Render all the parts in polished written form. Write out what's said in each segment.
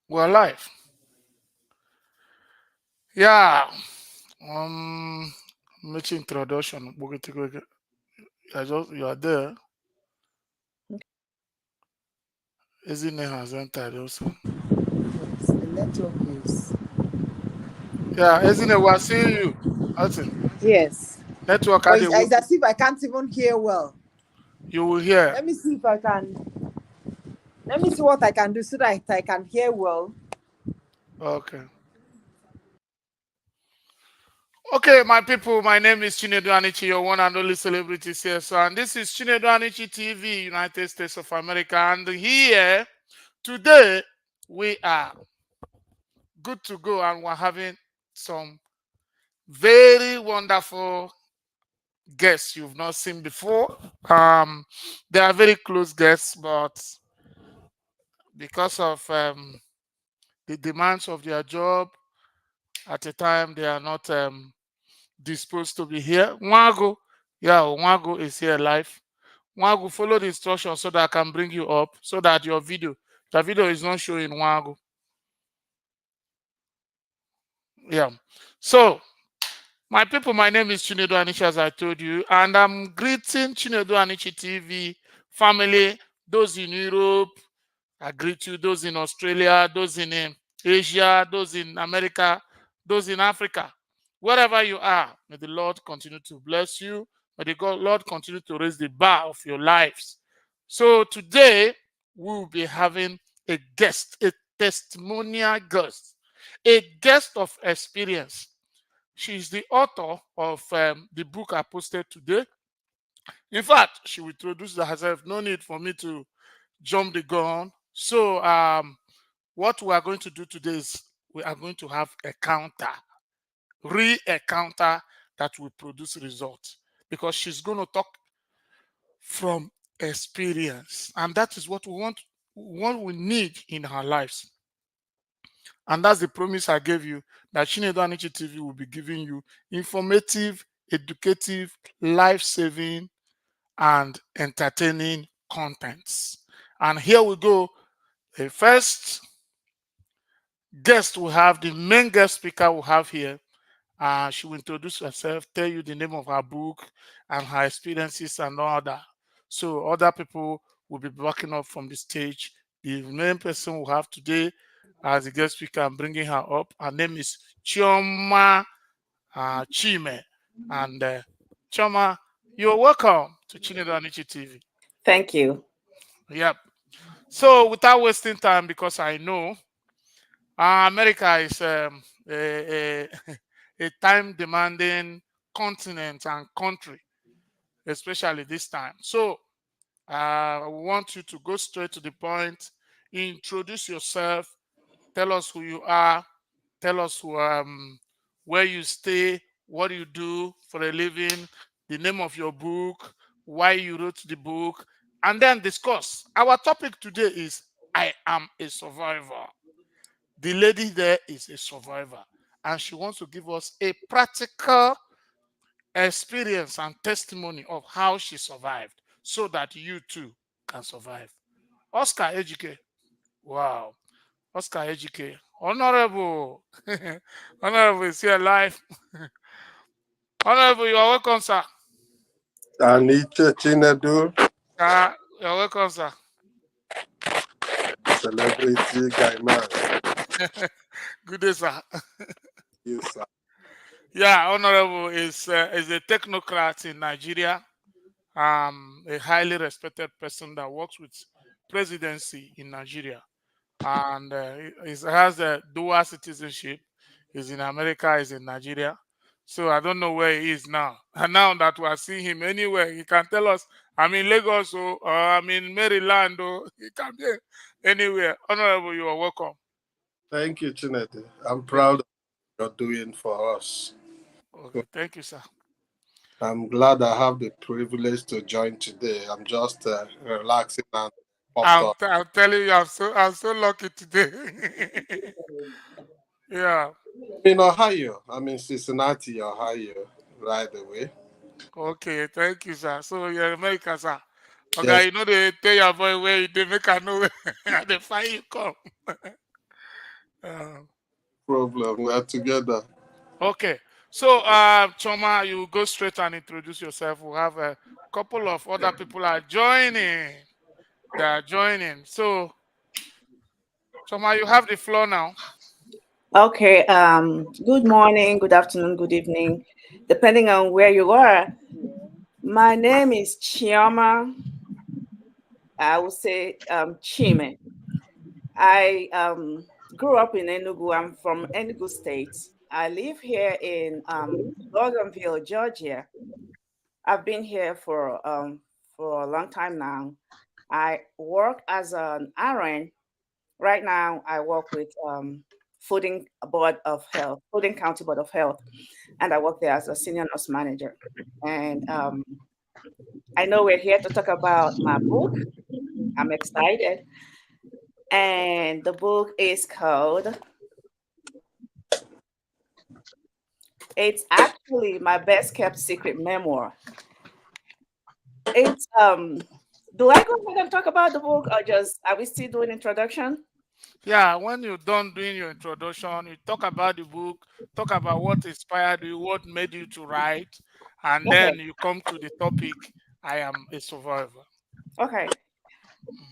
We're live. Yeah. Making introduction. You are there. Isn't it has entered also? Yes, the network is. Yeah, isn't it? We're seeing you. Nothing. Yes, Network but at the it's as if I can't even hear well. you will hear. Let me see if I can. Let me see what I can do so that I can hear well. Okay. Okay, my people, my name is Chinedu Anichi, your one and only celebrity CSO, and this is Chinedu Anichi TV, United States of America. And here, today, we are good to go, and we're having some very wonderful guests you've not seen before. They are very close guests, but because of the demands of their job, at a time they are not disposed to be here. Mwago, yeah, Mwago is here live. Mwago, follow the instructions so that I can bring you up, so that the video is not showing Mwago. Yeah. So, my people, my name is Chinedu Anichi, as I told you, and I'm greeting Chinedu Anichi TV family, those in Europe. I greet you, those in Australia, those in Asia, those in America, those in Africa. Wherever you are, may the Lord continue to bless you. May the Lord continue to raise the bar of your lives. So today, we will be having a guest, a testimonial guest, a guest of experience. She's the author of the book I posted today. In fact, she will introduce herself. No need for me to jump the gun. So, what we are going to do today is we are going to have a counter, a counter that will produce results because she's going to talk from experience, and that is what we want, what we need in our lives. And that's the promise I gave you that Shinedo Anichi TV will be giving you informative, educative, life saving, and entertaining contents. And here we go. The first guest we have, the main guest speaker we have here, she will introduce herself, tell you the name of her book and her experiences and all that. So other people will be backing up from the stage. The main person we have today as the guest speaker, I'm bringing her up. Her name is Chioma Chime. And Chioma, you're welcome to Chinedu Anichi TV. Thank you. Yep. So without wasting time, because I know America is a time demanding continent and country, especially this time. So I want you to go straight to the point, introduce yourself, tell us who you are, tell us where you stay, what you do for a living, the name of your book, why you wrote the book, and then discuss. Our topic today is I am a survivor. The lady there is a survivor, and she wants to give us a practical experience and testimony of how she survived so that you too can survive. Oscar Ejike. Wow. Oscar Ejike. Honorable. Honorable is here live. Honorable, you are welcome, sir. Aniche Chinedu, You're welcome, sir. celebrity guy man. Good day, sir. You sir. Yeah, Honorable is a technocrat in Nigeria, a highly respected person that works with presidency in Nigeria, and he has a dual citizenship. He's in America, he's in Nigeria. So I don't know where he is now. And now that we are seeing him anywhere, he can tell us, I'm in Lagos, or I'm in Maryland, or he can be anywhere. Honorable, you are welcome. Thank you, Chinedu. I'm Yeah. proud of what you're doing for us. Okay, thank you, sir. I'm glad I have the privilege to join today. I'm just relaxing and popped up. I'm telling you, I'm so lucky today. Yeah. In Ohio, I'm in Cincinnati, Ohio, right away. Okay, thank you, sir. So you're American, sir. Okay, Yes, you know they tell your boy where they make a know where they find you come. Uh, Problem. We are together. okay. So, Choma, you go straight and introduce yourself. We have a couple of other people are joining. They are joining. So, Choma, you have the floor now. Okay, good morning, good afternoon, good evening, depending on where you are. My name is Chioma. I would say Chime. I grew up in Enugu. I'm from Enugu State. I live here in Loganville, Georgia. I've been here for a long time now. I work as an RN. Right now, I work with Fooding Board of Health, Fooding County Board of Health, and I work there as a senior nurse manager. And I know we're here to talk about my book. I'm excited. And the book is called, it's actually my best kept secret memoir. It's do I go ahead and talk about the book, or just are we still doing introduction? Yeah, when you're done doing your introduction, you talk about the book, talk about what inspired you, what made you to write, and then Okay. you come to the topic. I am a survivor. Okay.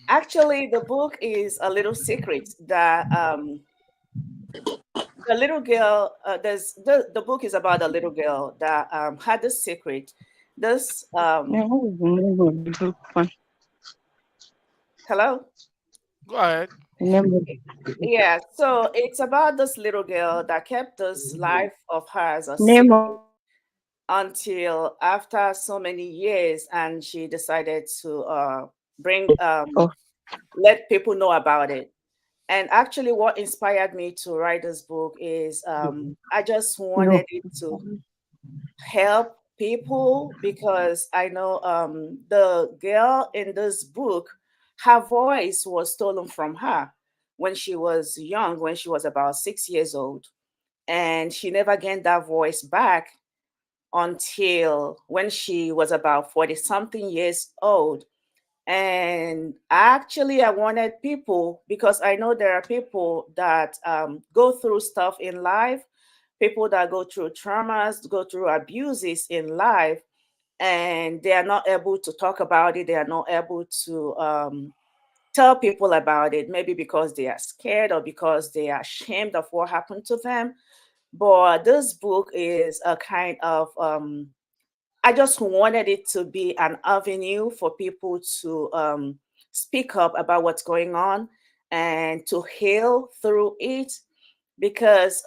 Actually, the book is a little secret that the little girl, there's the book is about a little girl that had this secret. This Yeah, what was the name of the book? hello? Go ahead. The name of Yeah, so it's about this little girl that kept this life of hers a name secret of until after so many years, and she decided to bring oh, let people know about it. And actually, what inspired me to write this book is I just no. wanted it to help people, because I know the girl in this book, her voice was stolen from her when she was young, when she was about 6 years old. And she never gained that voice back until when she was about 40 something years old. And actually, I wanted people, because I know there are people that go through stuff in life, people that go through traumas, go through abuses in life, and they are not able to talk about it. They are not able to tell people about it, maybe because they are scared or because they are ashamed of what happened to them. But this book is a kind of I just wanted it to be an avenue for people to speak up about what's going on and to heal through it, because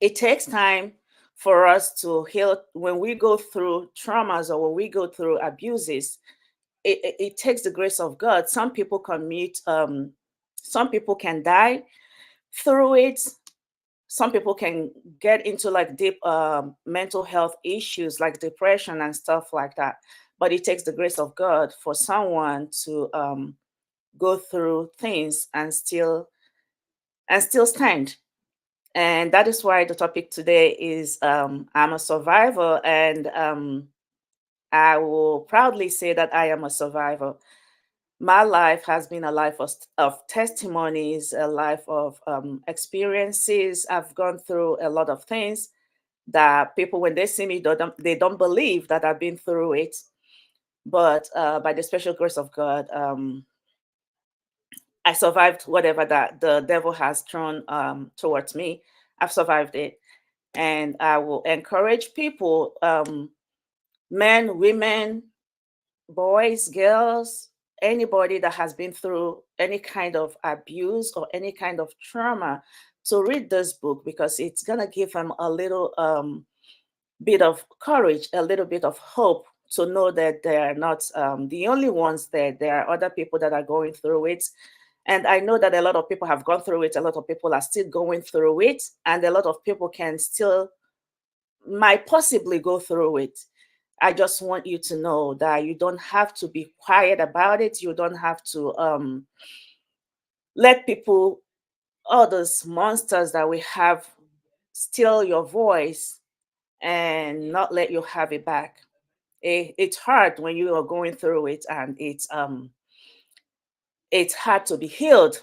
it takes time for us to heal when we go through traumas or when we go through abuses. It takes the grace of God. Some people commit, some people can die through it. Some people can get into like deep mental health issues like depression and stuff like that. But it takes the grace of God for someone to go through things and still stand. And that is why the topic today is I'm a survivor, and I will proudly say that I am a survivor. My life has been a life of testimonies, a life of experiences. I've gone through a lot of things that people, when they see me, they don't believe that I've been through it. But by the special grace of God, I survived whatever that the devil has thrown towards me. I've survived it. And I will encourage people, men, women, boys, girls, anybody that has been through any kind of abuse or any kind of trauma, to read this book, because it's going to give them a little bit of courage, a little bit of hope, to know that they're not the only ones there. There are other people that are going through it. And I know that a lot of people have gone through it. A lot of people are still going through it. And a lot of people can still, might possibly go through it. I just want you to know that you don't have to be quiet about it. You don't have to let people, all those monsters that we have, steal your voice and not let you have it back. It's hard when you are going through it, and it's hard to be healed.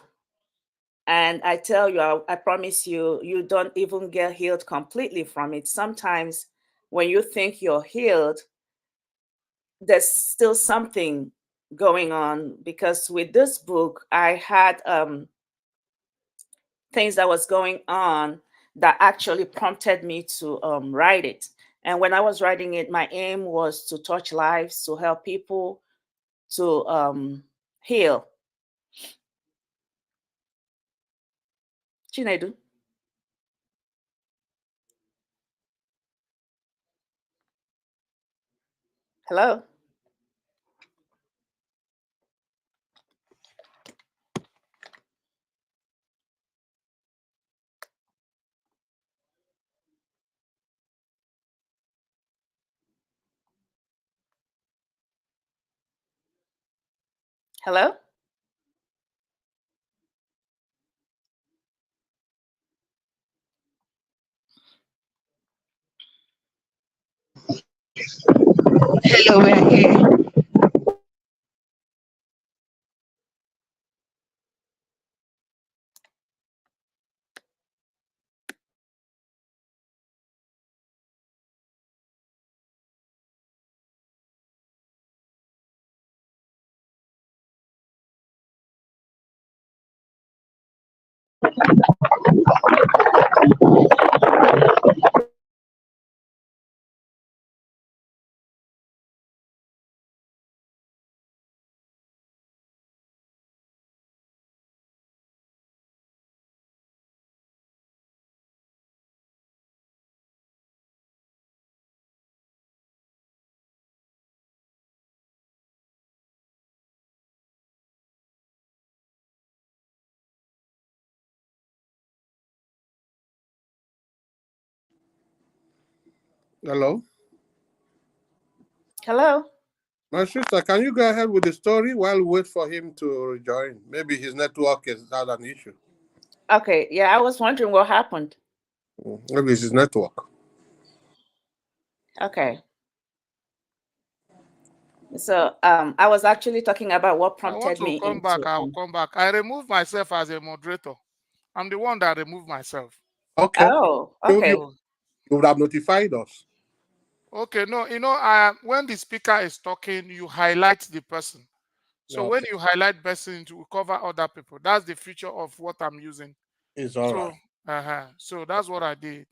And I tell you, I promise you, you don't even get healed completely from it. Sometimes when you think you're healed, there's still something going on, because with this book, I had things that was going on that actually prompted me to write it. And when I was writing it, my aim was to touch lives, to help people to heal. Chinedu. Hello. Hello. Hello, we're here. Hello? Hello. My sister, can you go ahead with the story while we wait for him to rejoin? Maybe his network has had an issue. Okay. Yeah, I was wondering what happened. Maybe it's his network. Okay. So I was actually talking about what I want prompted to me come back. into I'll come back. I remove myself as a moderator. I'm the one that removed myself. Okay. Oh, You, okay. you, you would have notified us. Okay, no, when the speaker is talking, you highlight the person. So when you highlight person, it will cover other people. That's the feature of what I'm using. It's all So, right. so that's what I did.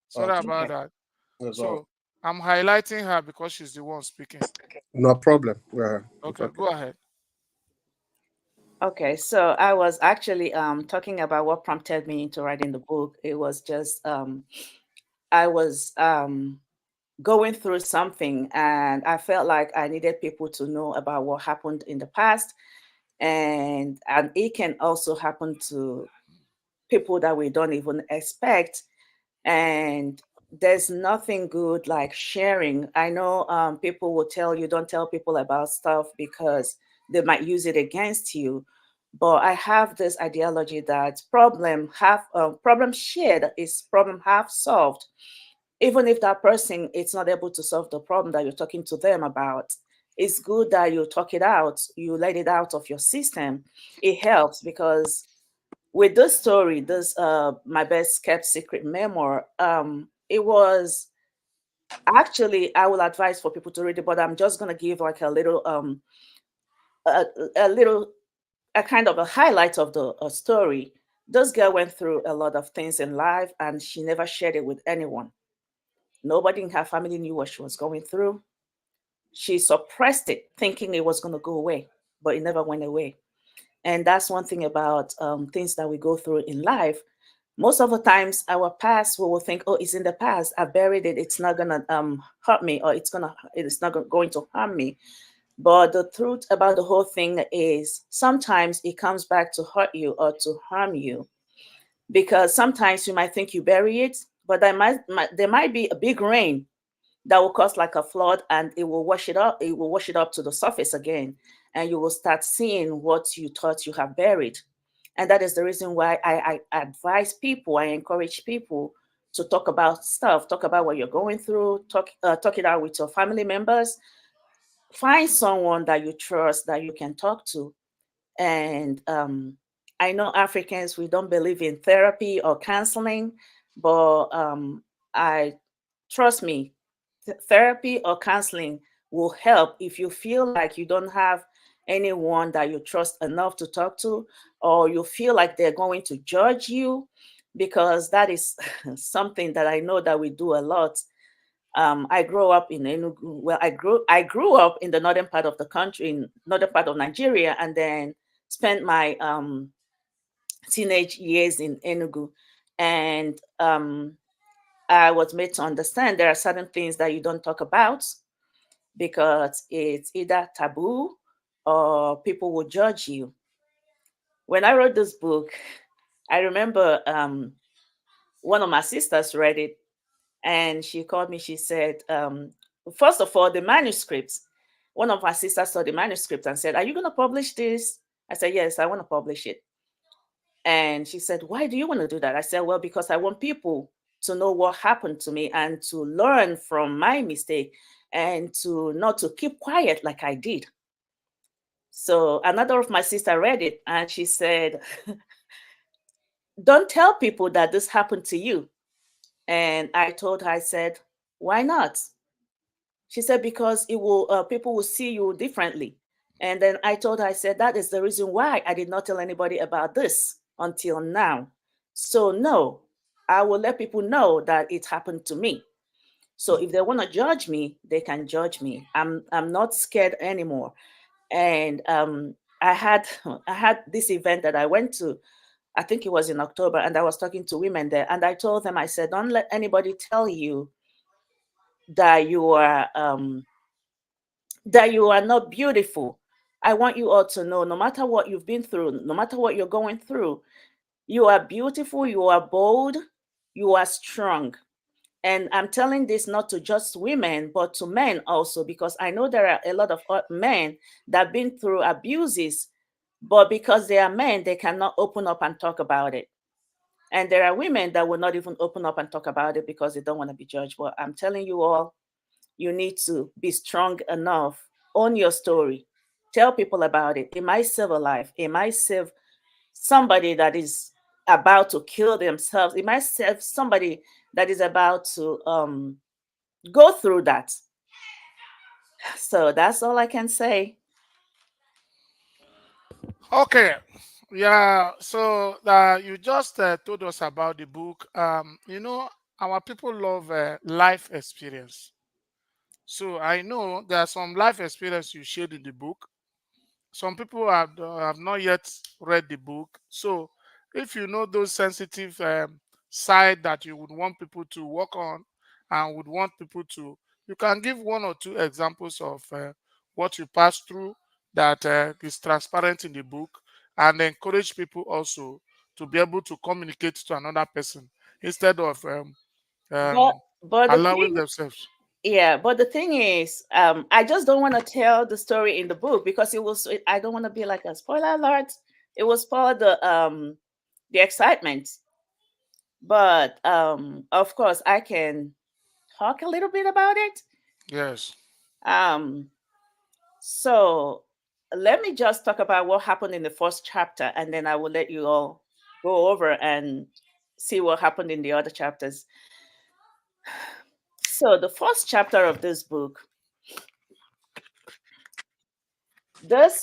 Sorry Okay. about that. That's all right. So I'm highlighting her because she's the one speaking. No problem. Okay, go ahead. Okay, so I was actually talking about what prompted me into writing the book. It was just I was going through something, and I felt like I needed people to know about what happened in the past, and it can also happen to people that we don't even expect. And there's nothing good like sharing. I know people will tell you don't tell people about stuff because they might use it against you. But I have this ideology that problem shared is problem half solved. Even if that person is not able to solve the problem that you're talking to them about, it's good that you talk it out, you let it out of your system. It helps, because with this story, this my best kept secret memoir, it was actually, I will advise for people to read it, but I'm just gonna give like a little a, a little a kind of a highlight of the story. This girl went through a lot of things in life, and she never shared it with anyone. Nobody in her family knew what she was going through. She suppressed it, thinking it was going to go away, but it never went away. And that's one thing about things that we go through in life. Most of the times, our past, we will think, "Oh, it's in the past. I buried it. It's not gonna hurt me, or it's not going to harm me." But the truth about the whole thing is, sometimes it comes back to hurt you or to harm you, because sometimes you might think you bury it, but there might be a big rain that will cause like a flood, and it will wash it up. It will wash it up to the surface again, and you will start seeing what you thought you have buried. And that is the reason why I advise people, I encourage people to talk about stuff, talk about what you're going through, talk it out with your family members. Find someone that you trust that you can talk to, and I know Africans, we don't believe in therapy or counseling, but I trust me, therapy or counseling will help if you feel like you don't have anyone that you trust enough to talk to, or you feel like they're going to judge you, because that is something that I know that we do a lot. I grew up in Enugu. Well, I grew up in the northern part of the country, in northern part of Nigeria, and then spent my teenage years in Enugu. And I was made to understand there are certain things that you don't talk about because it's either taboo or people will judge you. When I wrote this book, I remember one of my sisters read it, and she called me. She said, first of all, the manuscripts. One of my sisters saw the manuscript and said, "Are you going to publish this?" I said, "Yes, I want to publish it." And she said, "Why do you want to do that?" I said, "Well, because I want people to know what happened to me and to learn from my mistake and to not to keep quiet like I did." So another of my sister read it and she said, "Don't tell people that this happened to you." And I told her, I said, "Why not?" She said, "Because it will people will see you differently." And then I told her, I said, "That is the reason why I did not tell anybody about this until now. So no, I will let people know that it happened to me. So if they want to judge me, they can judge me. I'm not scared anymore." And I had this event that I went to. I think it was in October, and I was talking to women there, and I told them, I said, "Don't let anybody tell you that you are not beautiful. I want you all to know, no matter what you've been through, no matter what you're going through, you are beautiful, you are bold, you are strong." And I'm telling this not to just women, but to men also, because I know there are a lot of men that have been through abuses, but because they are men, they cannot open up and talk about it. And there are women that will not even open up and talk about it because they don't want to be judged. But I'm telling you all, you need to be strong enough. Own your story. Tell people about it. It might save a life. It might save somebody that is about to kill themselves. It might save somebody that is about to go through that. So that's all I can say. Okay. Yeah. So you just told us about the book. Our people love life experience. So I know there are some life experience you shared in the book. Some people have not yet read the book. So if you know those sensitive side that you would want people to work on and would want people to, you can give one or two examples of what you passed through that is transparent in the book, and encourage people also to be able to communicate to another person instead of But um, but the allowing thing, themselves. yeah, but the thing is, I just don't want to tell the story in the book because I don't want to be like a spoiler alert. It will spoil the excitement. But of course, I can talk a little bit about it. Yes. Um, so let me just talk about what happened in the first chapter, and then I will let you all go over and see what happened in the other chapters. So the first chapter of this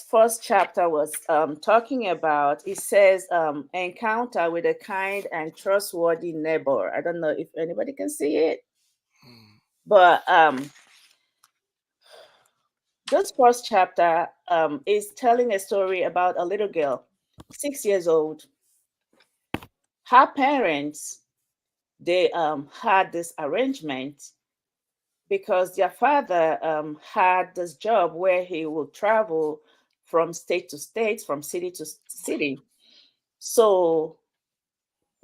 first chapter was talking about, it says, encounter with a kind and trustworthy neighbor. I don't know if anybody can see it, but this first chapter is telling a story about a little girl, 6 years old. Her parents, they had this arrangement because their father had this job where he would travel from state to state, from city to city. So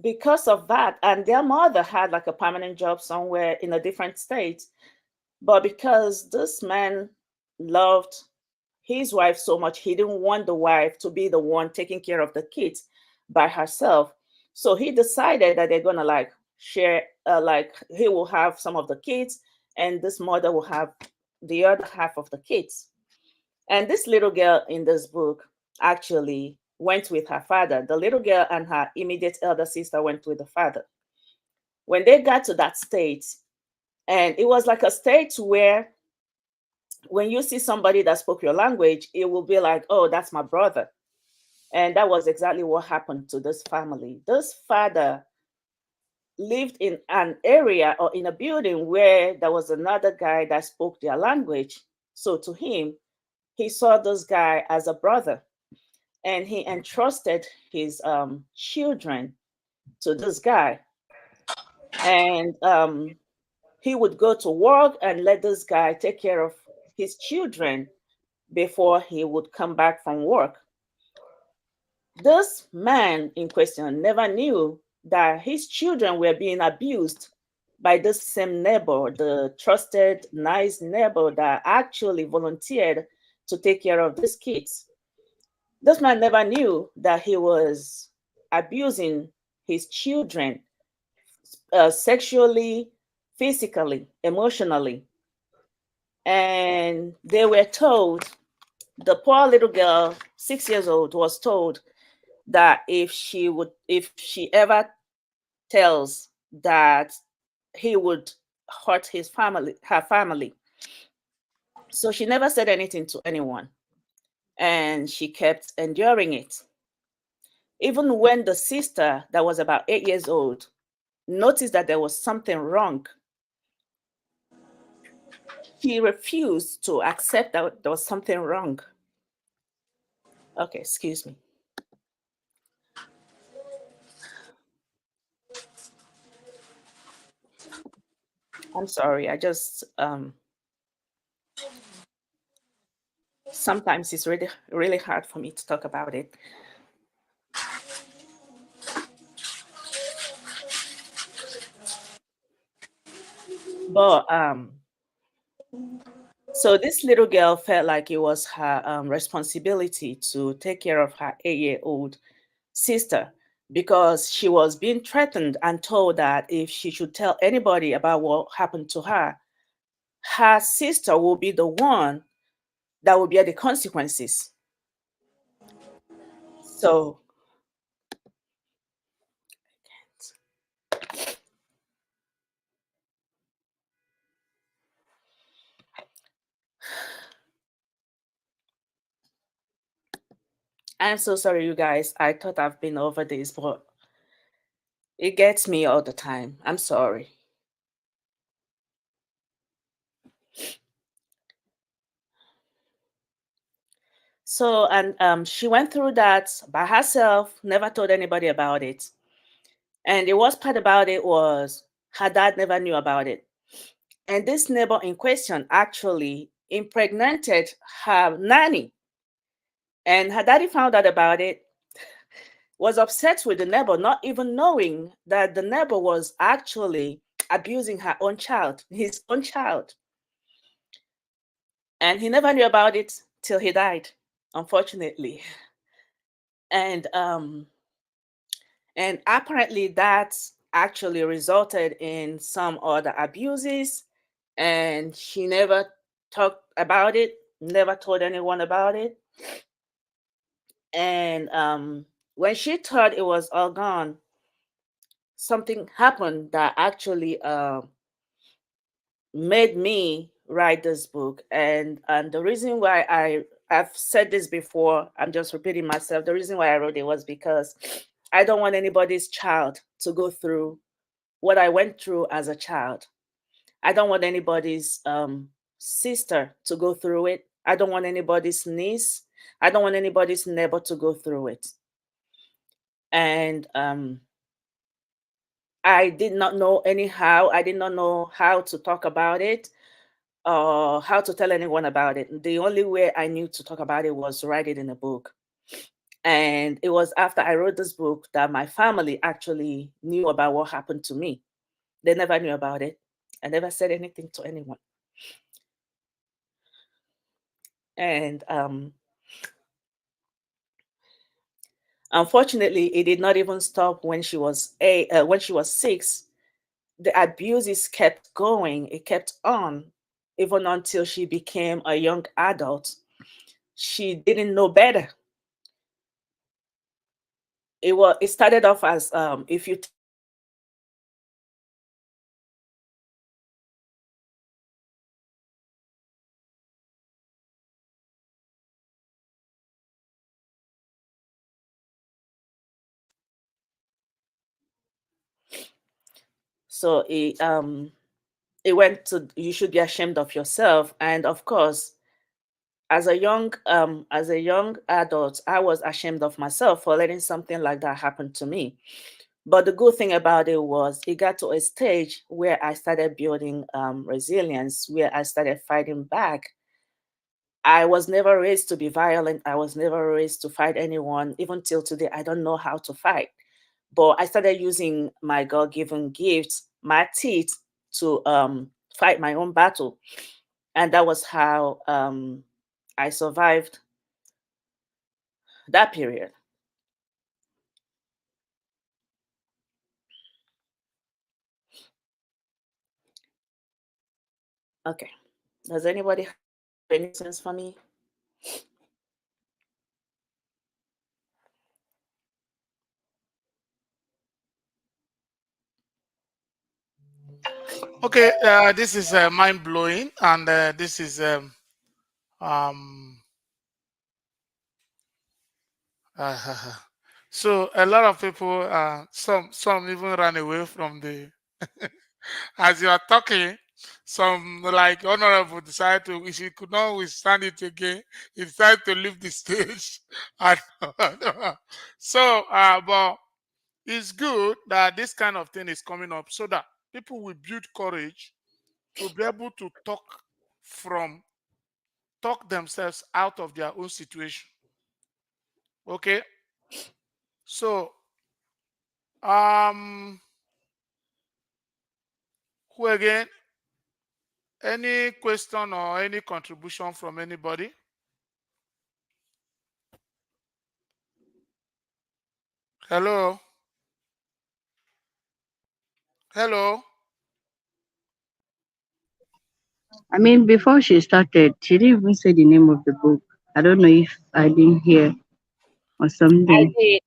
because of that, and their mother had like a permanent job somewhere in a different state, but because this man loved his wife so much, he didn't want the wife to be the one taking care of the kids by herself. So he decided that they're gonna like share, like he will have some of the kids, and this mother will have the other half of the kids. And this little girl in this book, actually, went with her father. The little girl and her immediate elder sister went with the father. When they got to that state, and it was like a state where when you see somebody that spoke your language, it will be like, oh, that's my brother. And that was exactly what happened to this family. This father lived in an area or in a building where there was another guy that spoke their language. So to him, he saw this guy as a brother, and he entrusted his children to this guy. And he would go to work and let this guy take care of his children before he would come back from work. This man in question never knew that his children were being abused by this same neighbor, the trusted, nice neighbor that actually volunteered to take care of these kids. This man never knew that he was abusing his children sexually, physically, emotionally. And they were told, the poor little girl, 6 years old, was told that if she ever tells that he would hurt her family. So she never said anything to anyone, and she kept enduring it. Even when the sister that was about 8 years old noticed that there was something wrong, she refused to accept that there was something wrong. Okay, excuse me. I'm sorry. I just sometimes it's really, really hard for me to talk about it. But so this little girl felt like it was her responsibility to take care of her 8-year-old sister, because she was being threatened and told that if she should tell anybody about what happened to her, her sister will be the one that will bear the consequences. So I'm so sorry, you guys. I thought I've been over this, but it gets me all the time. I'm sorry. So, and she went through that by herself, never told anybody about it. And the worst part about it was her dad never knew about it. And this neighbor in question actually impregnated her nanny. And her daddy found out about it, was upset with the neighbor, not even knowing that the neighbor was actually abusing her own child, his own child. And he never knew about it till he died, unfortunately. And apparently that actually resulted in some other abuses, and she never talked about it, never told anyone about it. And when she thought it was all gone, something happened that actually made me write this book. And the reason why I've said this before, I'm just repeating myself. The reason why I wrote it was because I don't want anybody's child to go through what I went through as a child. I don't want anybody's sister to go through it. I don't want anybody's niece. I don't want anybody's neighbor to go through it. And I did not know anyhow. I did not know how to talk about it or how to tell anyone about it. The only way I knew to talk about it was write it in a book. And it was after I wrote this book that my family actually knew about what happened to me. They never knew about it. I never said anything to anyone. And unfortunately, it did not even stop when she was 6. The abuses kept going. It kept on, even until she became a young adult. She didn't know better. it started off as if you so it went to you should be ashamed of yourself. And of course, as a young adult, I was ashamed of myself for letting something like that happen to me. But the good thing about it was it got to a stage where I started building resilience, where I started fighting back. I was never raised to be violent. I was never raised to fight anyone. Even till today, I don't know how to fight. But I started using my God-given gifts, my teeth, to fight my own battle. And that was how I survived that period. Okay. Does anybody have any sense for me? Okay, this is mind blowing, and this is um, so a lot of people, some even ran away from the. As you are talking, some like honorable decided to, if he could not withstand it again, he decided to leave the stage. And so, but it's good that this kind of thing is coming up so that people will build courage to be able to talk themselves out of their own situation. Okay. So, who again? Any question or any contribution from anybody? Hello? Hello? I mean, before she started, she didn't even say the name of the book. I don't know if I didn't hear or I something. did.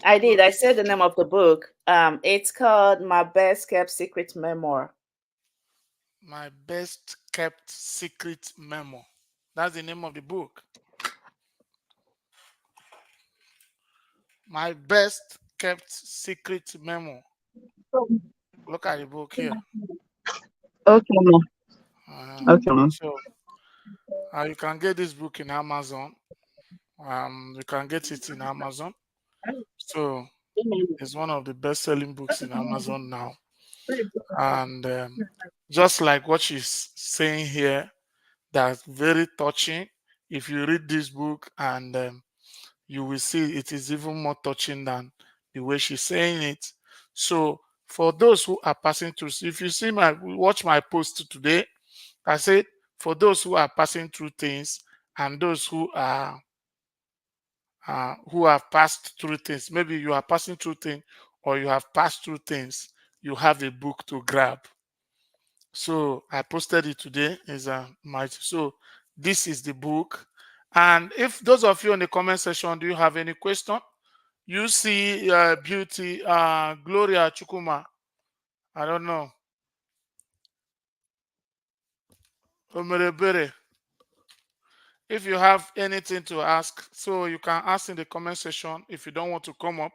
I did. I said the name of the book. It's called My Best Kept Secret Memoir. My Best Kept Secret Memo. That's the name of the book. My Best Kept Secret Memo. Look at the book here. Okay, ma. Okay, ma. So you can get this book in Amazon. You can get it in Amazon. So it's one of the best-selling books in Amazon now. And just like what she's saying here, that's very touching. If you read this book, and you will see it is even more touching than the way she's saying it. So for those who are passing through, if you see watch my post today, I said for those who are passing through things and those who have passed through things, maybe you are passing through things or you have passed through things, you have a book to grab. So I posted it today. So this is the book. And if those of you in the comment section, do you have any question? You see Beauty, Gloria Chukuma. I don't know. Omerebere. If you have anything to ask, so you can ask in the comment section if you don't want to come up.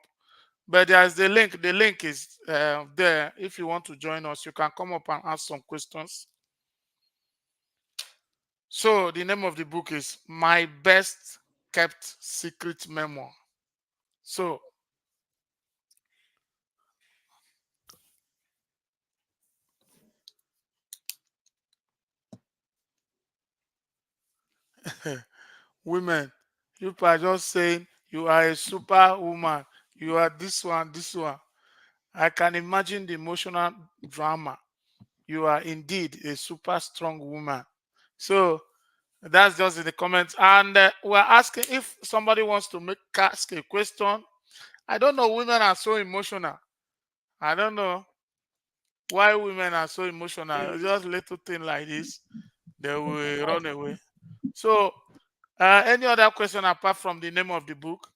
But there's the link. The link is there. If you want to join us, you can come up and ask some questions. So the name of the book is My Best Kept Secret Memoir. So women, you are just saying you are a superwoman. You are this one, this one. I can imagine the emotional drama. You are indeed a super strong woman. So that's just in the comments. And we're asking if somebody wants to ask a question. I don't know. Women are so emotional. I don't know why women are so emotional. Just little thing like this, they will run away. So, any other question apart from the name of the book?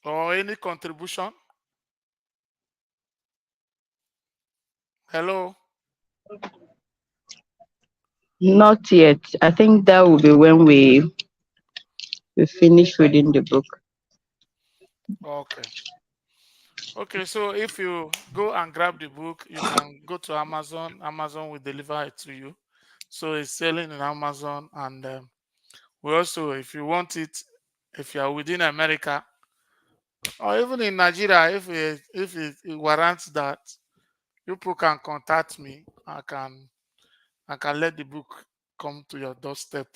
or any contribution? Hello? Not yet. I think that will be when we finish reading the book. Okay. Okay, so if you go and grab the book, you can go to Amazon. Amazon will deliver it to you. So it's selling in Amazon, and we also, if you want it, if you are within America or even in Nigeria, if it warrants that, people can contact me. I can let the book come to your doorstep.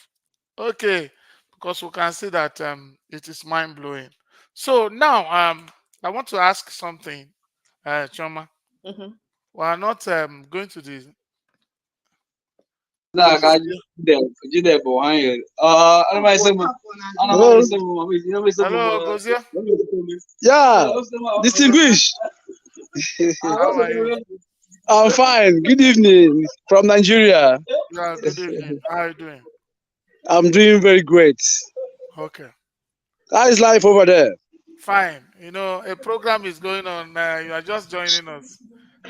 Okay, because we can see that it is mind blowing. So now I want to ask something, Choma. Mm-hmm. We are not going to the Nah, I Gosia. did that behind. Anybody say more? Hello? Hello, Gosia. Yeah, distinguished. How are you? I'm fine. Good evening from Nigeria. Yeah, good evening. How are you doing? I'm doing very great. Okay, How is life over there? fine. You know, a program is going on. You are just joining us.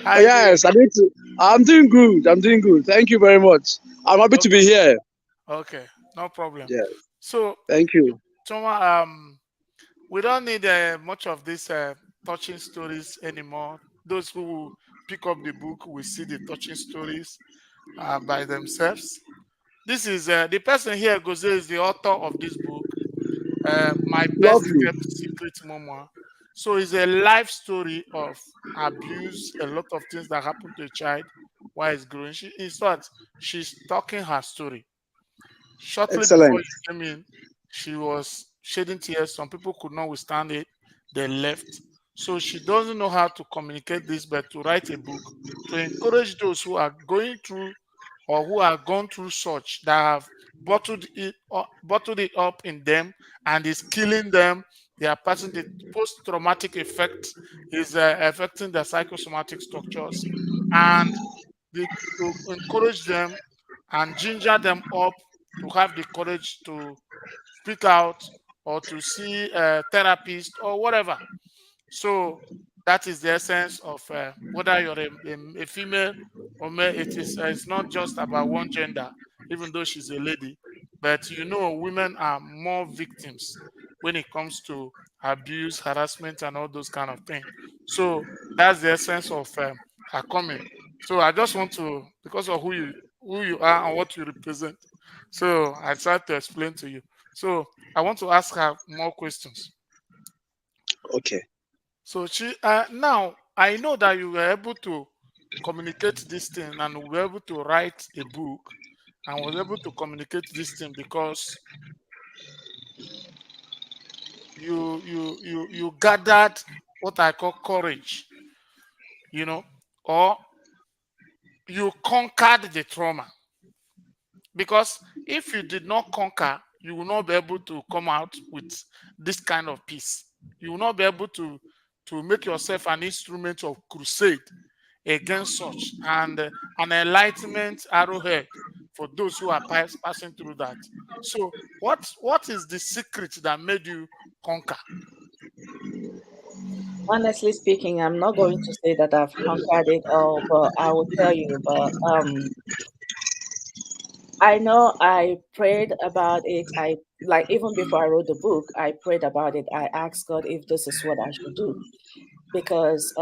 How are you doing? Yes, I need to. I'm doing good. I'm doing good. Thank you very much. I'm happy to be Okay, here. okay, no problem. Yeah, So, thank you. Choma, we don't need much of these touching stories anymore. Those who will pick up the book will see the touching stories by themselves. This is the person here, Goze, is the author of this book, My Best Lovely. Kept Secret Memoir. So it's a life story of abuse, a lot of things that happened to a child while it's growing. In fact, she's talking her story. Shortly before Excellent. you came in, she was shedding tears. Some people could not withstand it. They left. So she doesn't know how to communicate this, but to write a book to encourage those who are going through or who have gone through such that have bottled it up in them and is killing them. They are passing the post-traumatic effect is affecting their psychosomatic structures, and to encourage them and ginger them up to have the courage to speak out or to see a therapist or whatever. So that is the essence of whether you're a female or male. It's not just about one gender, even though she's a lady. But you know, women are more victims when it comes to abuse, harassment, and all those kind of things. So that's the essence of her coming. So I just want to, because of who you are and what you represent. So I tried to explain to you. So I want to ask her more questions. Okay. So she now I know that you were able to communicate this thing and were able to write a book and was able to communicate this thing because you gathered what I call courage, or you conquered the trauma. Because if you did not conquer, you will not be able to come out with this kind of peace. You will not be able to make yourself an instrument of crusade against such and an enlightenment arrowhead for those who are passing through that. So, what is the secret that made you conquer? Honestly speaking, I'm not going to say that I've conquered it all, but I will tell you. But I know I prayed about it. I like even before I wrote the book, I prayed about it. I asked God if this is what I should do because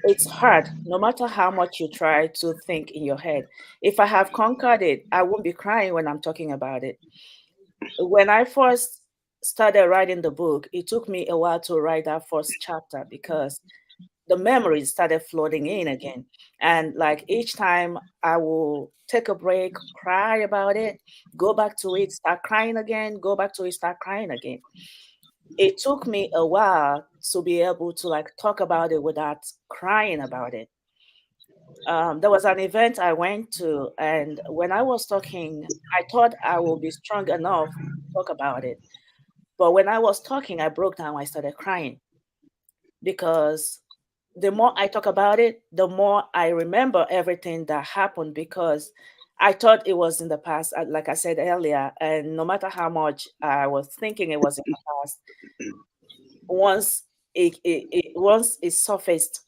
it's hard. No matter how much you try to think in your head, if I have conquered it, I won't be crying when I'm talking about it. When I first started writing the book, it took me a while to write that first chapter because the memories started flooding in again. And like each time I will take a break, cry about it, go back to it, start crying again, go back to it, start crying again. It took me a while to be able to like talk about it without crying about it. There was an event I went to, and when I was talking, I thought I will be strong enough to talk about it. But when I was talking, I broke down, I started crying because the more I talk about it, the more I remember everything that happened because I thought it was in the past, like I said earlier. And no matter how much I was thinking it was in the past, once once it surfaced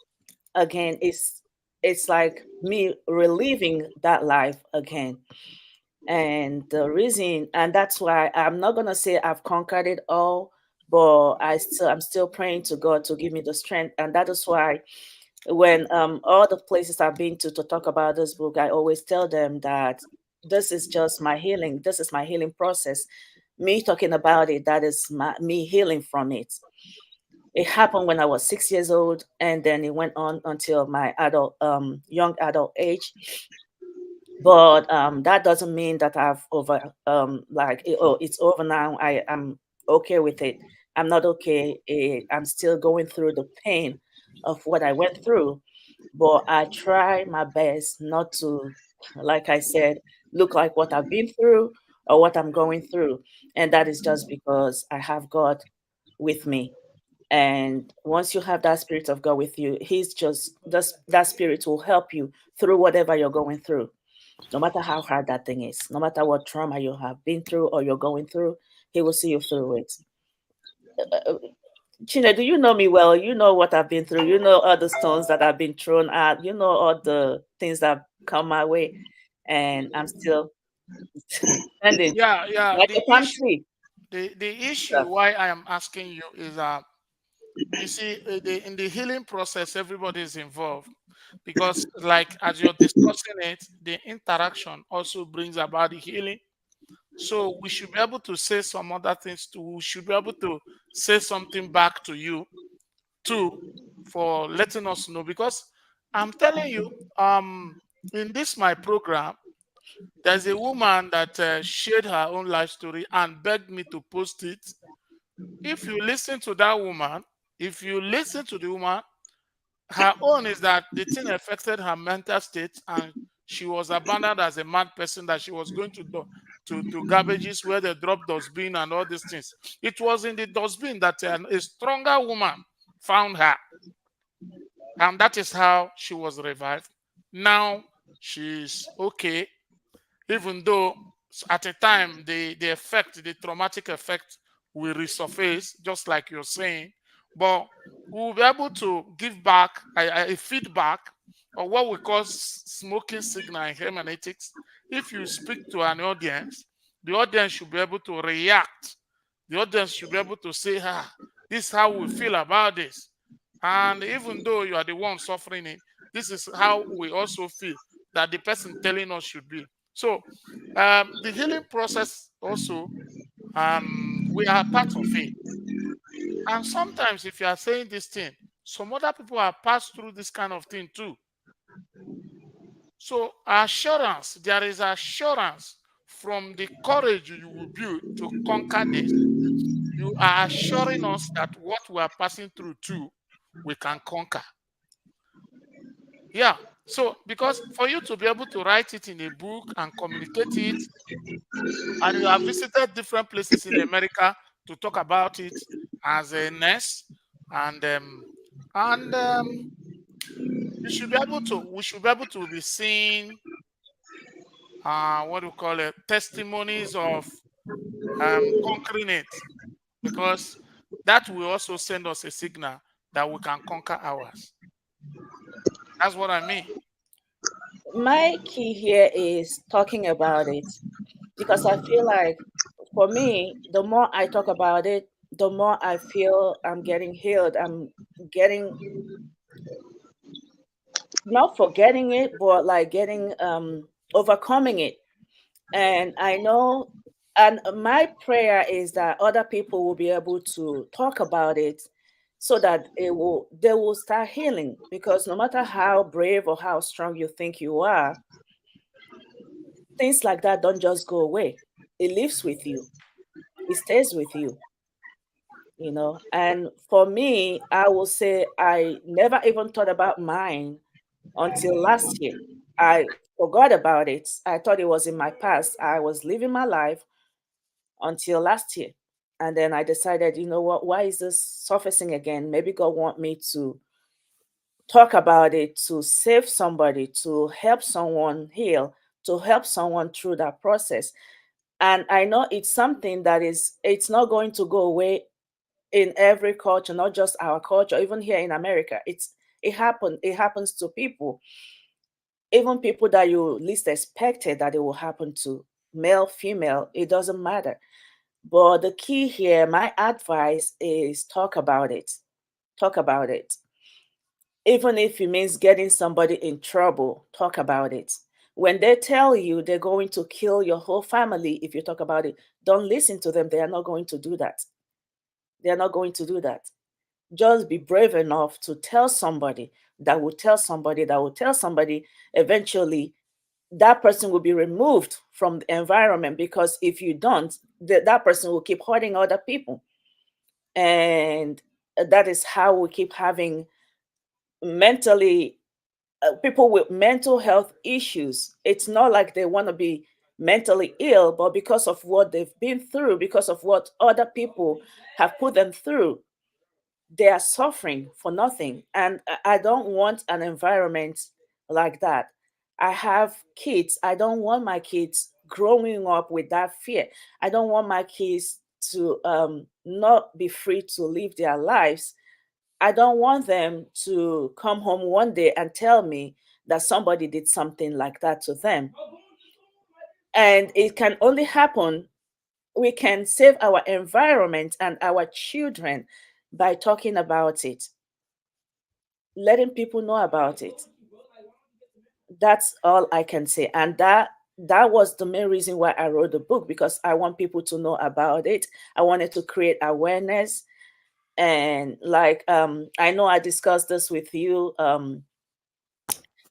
again, it's like me reliving that life again. And the reason, and that's why I'm not gonna say I've conquered it all, but I'm still praying to God to give me the strength. And that is why when all the places I've been to talk about this book, I always tell them that this is just my healing. This is my healing process. Me talking about it, that is me healing from it. It happened when I was 6 years old, and then it went on until my young adult age. But that doesn't mean that I've it's over now. I am okay with it. I'm not okay. I'm still going through the pain of what I went through, but I try my best not to, like I said, look like what I've been through or what I'm going through. And that is just because I have God with me. And once you have that spirit of God with you, He's just that spirit will help you through whatever you're going through, no matter how hard that thing is, no matter what trauma you have been through or you're going through. He will see you through it. Chine, do you know me well? You know what I've been through. You know all the stones that I've been thrown at. You know all the things that come my way, and I'm still standing Yeah. like a palm tree. The issue why I am asking you is that you see in the healing process everybody is involved, because like as you're discussing it, the interaction also brings about the healing. So we should be able to say some other things too. We should be able to say something back to you too, for letting us know, because I'm telling you, in this my program, there's a woman that shared her own life story and begged me to post it. If you listen to that woman, if you listen to the woman, her own is that the thing affected her mental state, and she was abandoned as a mad person, that she was going to to garbages where they drop dustbin and all these things. It was in the dustbin that a stronger woman found her, and that is how she was revived. Now she's okay, even though at a time the traumatic effect will resurface, just like you're saying, but we'll be able to give back a feedback, or what we call smoking signal in hermeneutics. If you speak to an audience, the audience should be able to react. The audience should be able to say, this is how we feel about this. And even though you are the one suffering it, this is how we also feel that the person telling us should be. So the healing process also, we are part of it. And sometimes if you are saying this thing, some other people have passed through this kind of thing too. So assurance, there is assurance from the courage you will build to conquer this. You are assuring us that what we are passing through too, we can conquer. Yeah. So, because for you to be able to write it in a book and communicate it, and you have visited different places in America to talk about it as a nurse, and you should be able to. We should be able to be seeing, what do you call it, testimonies of conquering it, because that will also send us a signal that we can conquer ours. That's what I mean. My key here is talking about it, because I feel like for me, the more I talk about it, the more I feel I'm getting healed. I'm getting, not forgetting it, but like getting overcoming it. And I know, and my prayer is that other people will be able to talk about it, so that they will start healing. Because no matter how brave or how strong you think you are, things like that don't just go away. It lives with you. It stays with you. And for me, I will say I never even thought about mine until last year. I forgot about it. I thought it was in my past. I was living my life until last year. And then I decided, you know what, why is this surfacing again? Maybe God want me to talk about it, to save somebody, to help someone heal, to help someone through that process. And I know it's something that it's not going to go away in every culture, not just our culture, even here in America. It happens to people, even people that you least expected that it will happen to, male, female, it doesn't matter. But the key here, my advice is talk about it. Talk about it. Even if it means getting somebody in trouble, talk about it. When they tell you they're going to kill your whole family if you talk about it, don't listen to them. They are not going to do that. They are not going to do that. Just be brave enough to tell somebody that will tell somebody that will tell somebody. Eventually that person will be removed from the environment, because if you don't, that person will keep hurting other people. And that is how we keep having mentally people with mental health issues. It's not like they want to be mentally ill, but because of what they've been through, because of what other people have put them through, they are suffering for nothing. And I don't want an environment like that. I have kids. I don't want my kids growing up with that fear. I don't want my kids to not be free to live their lives. I don't want them to come home one day and tell me that somebody did something like that to them. And it can only happen, we can save our environment and our children by talking about it, letting people know about it. That's all I can say. And that was the main reason why I wrote the book, because I want people to know about it. I wanted to create awareness. And like I know I discussed this with you.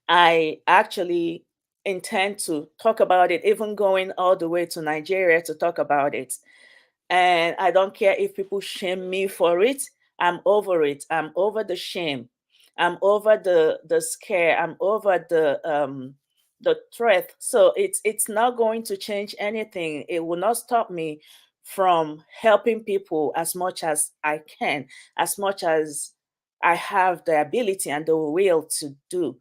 I actually intend to talk about it, even going all the way to Nigeria to talk about it. And I don't care if people shame me for it. I'm over it. I'm over the shame. I'm over the scare. I'm over the threat. So it's not going to change anything. It will not stop me from helping people as much as I can, as much as I have the ability and the will to do.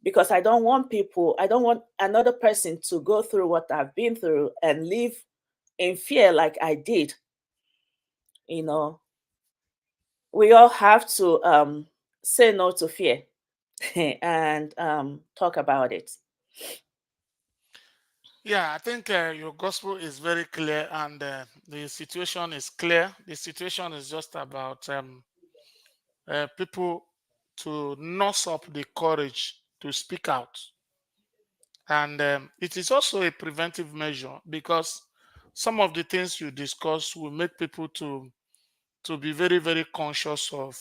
Because I don't want I don't want another person to go through what I've been through and live in fear like I did. You know, we all have to say no to fear and talk about it. Yeah, I think your gospel is very clear, and the situation is clear. The situation is just about people to nurse up the courage to speak out. And it is also a preventive measure, because some of the things you discuss will make people to be very, very conscious of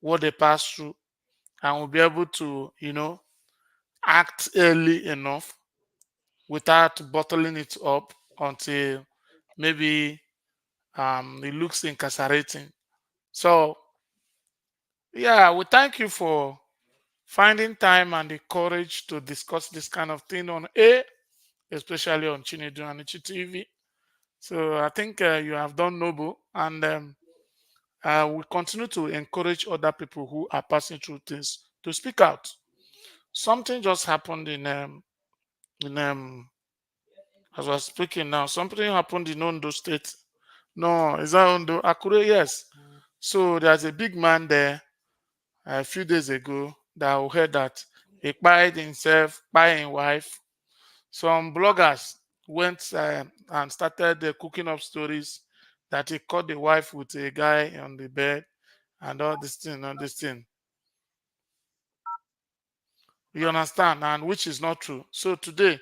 what they pass through, and will be able to, act early enough without bottling it up until maybe it looks incarcerating. So, yeah, we thank you for finding time and the courage to discuss this kind of thing on air, especially on Chinedu Anichi TV. So I think you have done noble, and we continue to encourage other people who are passing through things to speak out. Something just happened in as I was speaking now. Something happened in Ondo State. No, is that Ondo? Akure, yes. So there's a big man there a few days ago that I heard that he spied himself, spied his wife. Some bloggers went and started cooking up stories that he caught the wife with a guy on the bed and all this thing. You understand? And which is not true. So today,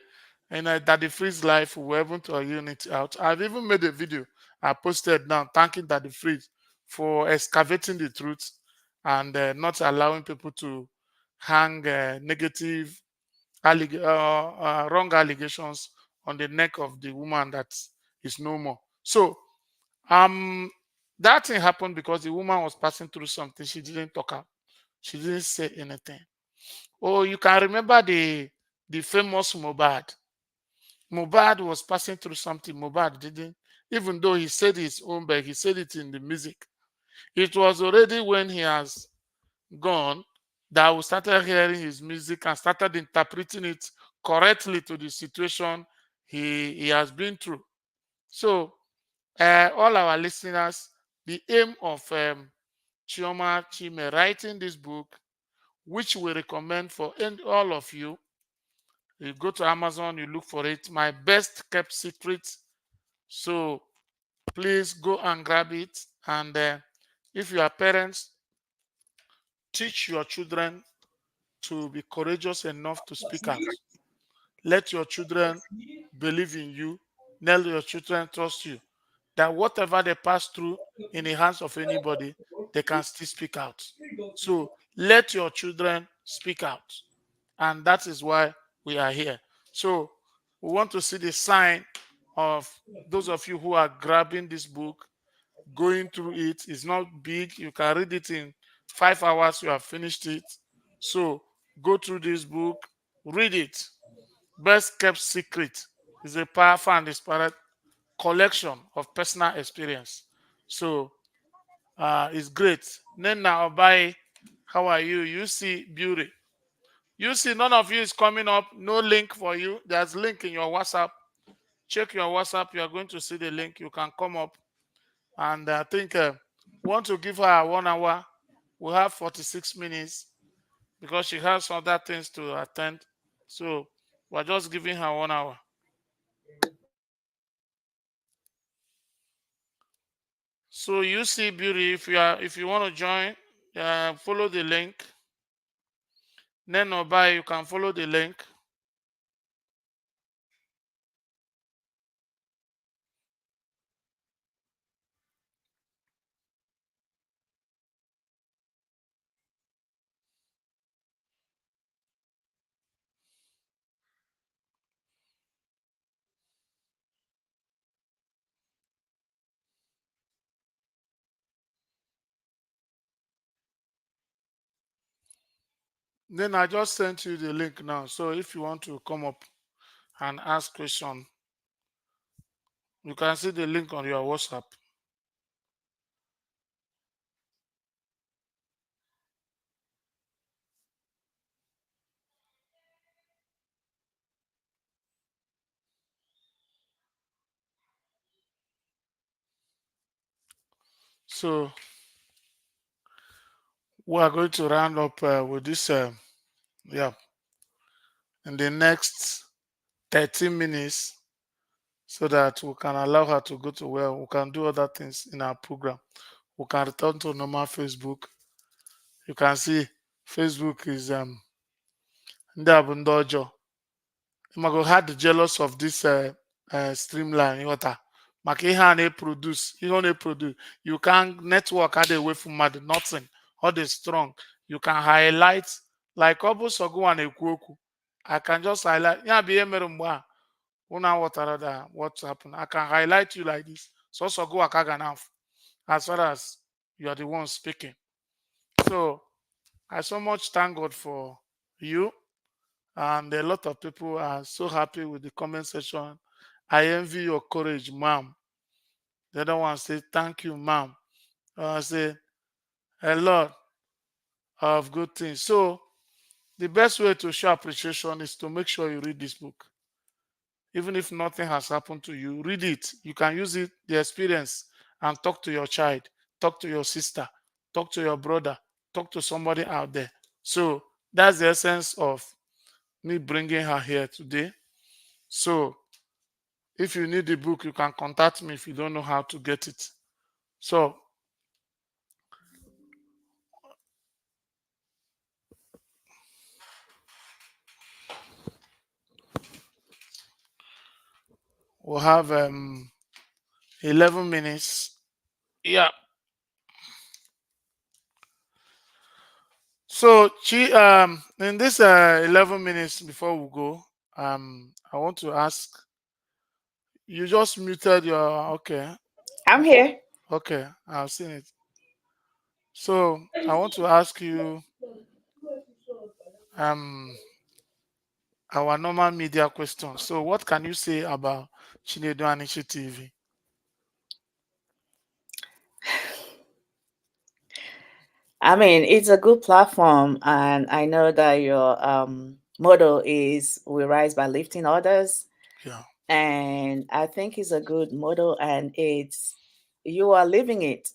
in Daddy Freeze life, we were able to iron it out. I've even made a video I posted now thanking Daddy Freeze for excavating the truth and not allowing people to hang negative, wrong allegations on the neck of the woman that is no more. So, that thing happened because the woman was passing through something. She didn't talk out. She didn't say anything. Oh, you can remember the famous Mobad. Mobad was passing through something. Mobad didn't, even though he said his own, but he said it in the music. It was already when he has gone that we started hearing his music and started interpreting it correctly to the situation he has been through. So, all our listeners, the aim of Chioma Chime writing this book, which we recommend for all of you. You go to Amazon, you look for it. My best kept secret. So please go and grab it. And if you are parents, teach your children to be courageous enough to speak out. Let your children believe in you. Let your children trust you. That whatever they pass through in the hands of anybody, they can still speak out. So let your children speak out. And that is why we are here. So we want to see the sign of those of you who are grabbing this book, going through it. It's not big. You can read it in 5 hours. You have finished it. So go through this book, read it. Best Kept Secret is a powerful and inspired collection of personal experience. So it's great. Nena Obai, how are you? You see beauty. You see none of you is coming up. No link for you. There's link in your WhatsApp. Check your WhatsApp. You are going to see the link. You can come up. And I think want to give her 1 hour. We have 46 minutes because she has other things to attend. So we're just giving her 1 hour. So you see beauty. If you want to join, follow the link. Neno Obai, you can follow the link. Then I just sent you the link now. So if you want to come up and ask question, you can see the link on your WhatsApp. So we are going to round up with this, yeah, in the next 13 minutes so that we can allow her to go to where we can do other things in our program. We can return to normal Facebook. You can see Facebook is ndị a bụ ndị ọjọọ. Imago had jealous of this streamline water. Maka ihe a na-produce, ihe ọ na-produce, you can network adị away from mmadụ, nothing. All the strong. You can highlight like ọ bụ sọgụwa na-ekwu okwu. I can just highlight. Ya bụ ihe mere mgbe a una watara that what happened. I can highlight you like this. So sọgụwa ka ga na as far as you are the one speaking. So I so much thank God for you. And a lot of people are so happy with the comment section. I envy your courage, ma'am. The other one say, thank you, ma'am. I say, a lot of good things. So the best way to show appreciation is to make sure you read this book. Even if nothing has happened to you, read it. You can use it, the experience, and talk to your child, talk to your sister, talk to your brother, talk to somebody out there. So that's the essence of me bringing her here today. So if you need the book, you can contact me if you don't know how to get it. So we'll have 11 minutes. Yeah. So in this 11 minutes before we go, I want to ask, you just muted your, okay. I'm here. Okay, I've seen it. So I want to ask you our normal media question. So what can you say about Chinedu Anishi TV? I mean, it's a good platform, and I know that your motto is "We rise by lifting others." Yeah. And I think it's a good motto, and you are living it.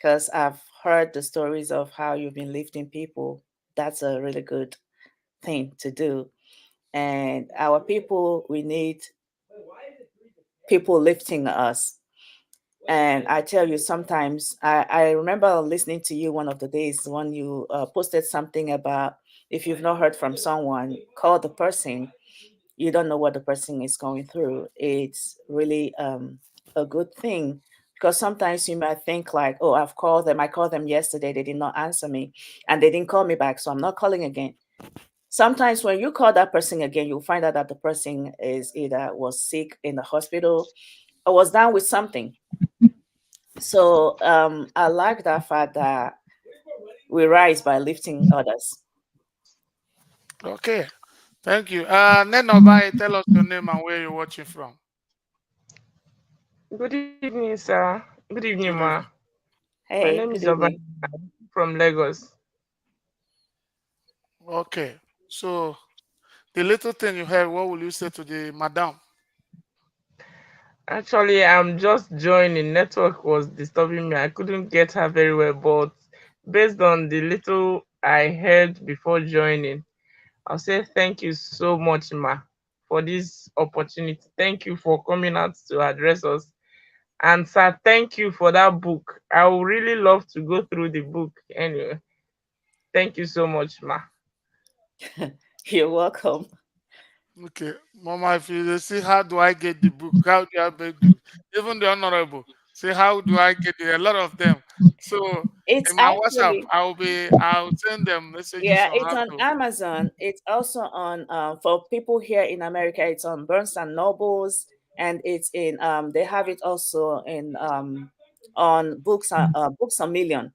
because I've heard the stories of how you've been lifting people. That's a really good thing to do. And our people, we need people lifting us. And I tell you, sometimes I remember listening to you one of the days when you posted something about if you've not heard from someone, call the person. You don't know what the person is going through. It's really a good thing, because sometimes you might think like, oh, I've called them. I called them yesterday. They did not answer me and they didn't call me back. So I'm not calling again. Sometimes when you call that person again, you'll find out that the person is either was sick in the hospital or was down with something. So I like that fact that we rise by lifting others. Okay. Thank you. Nenobai, tell us your name and where you're watching from. Good evening, sir. Good evening, Good ma. evening. My Hey, name good is Oba evening. from Lagos. Okay. So the little thing you heard, what will you say to the madam? Actually, I'm just joining. Network was disturbing me. I couldn't get her very well, but based on the little I heard before joining, I'll say thank you so much, ma, for this opportunity. Thank you for coming out to address us. And sir, thank you for that book. I would really love to go through the book anyway. Thank you so much, ma. You're welcome. Okay. Mama, if you see how do I get the book, how do I get the even the honorable say how do I get it? A lot of them. So It's in my WhatsApp, actually, I'll send them messages yeah, on it's how on to. Amazon. It's also on for people here in America. It's on Barnes and Nobles, and it's in they have it also in on Books a Million.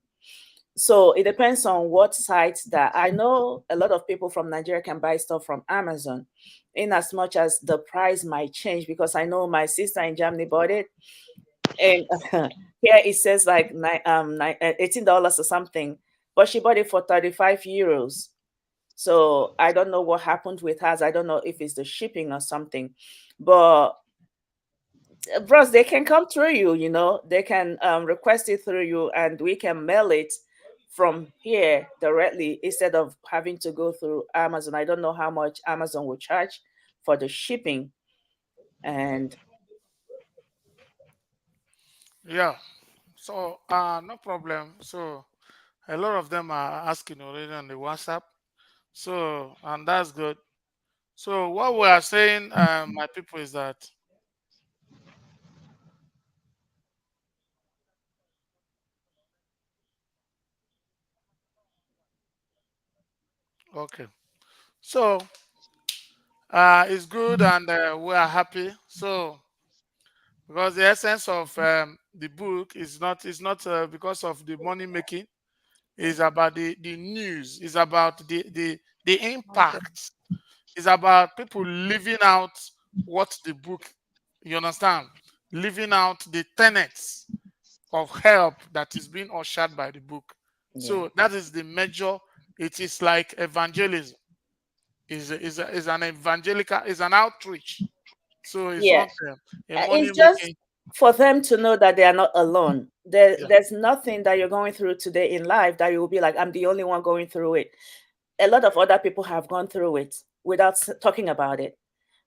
So it depends on what sites that I know. A lot of people from Nigeria can buy stuff from Amazon, in as much as the price might change, because I know my sister in Germany bought it, and here it says like $18 or something, but she bought it for 35 euros. So I don't know what happened with hers. I don't know if it's the shipping or something, but bros, they can come through you. You know, they can request it through you, and we can mail it from here directly instead of having to go through Amazon. I don't know how much Amazon will charge for the shipping, and Yeah. So no problem. So a lot of them are asking already on the WhatsApp. So and that's good. So what we are saying, my people, is that okay. So it's good and we are happy. So because the essence of the book is not because of the money making. It's about the news. It's about the impact. It's about people living out what the book. You understand? Living out the tenets of help that is being ushered by the book. yeah, So that is the major. It is like evangelism. Is an evangelical. Is an outreach. So it's yeah. not a money It's just making. for them to know that they are not alone. Yeah. There's nothing that you're going through today in life that you will be like, I'm the only one going through it. A lot of other people have gone through it without talking about it.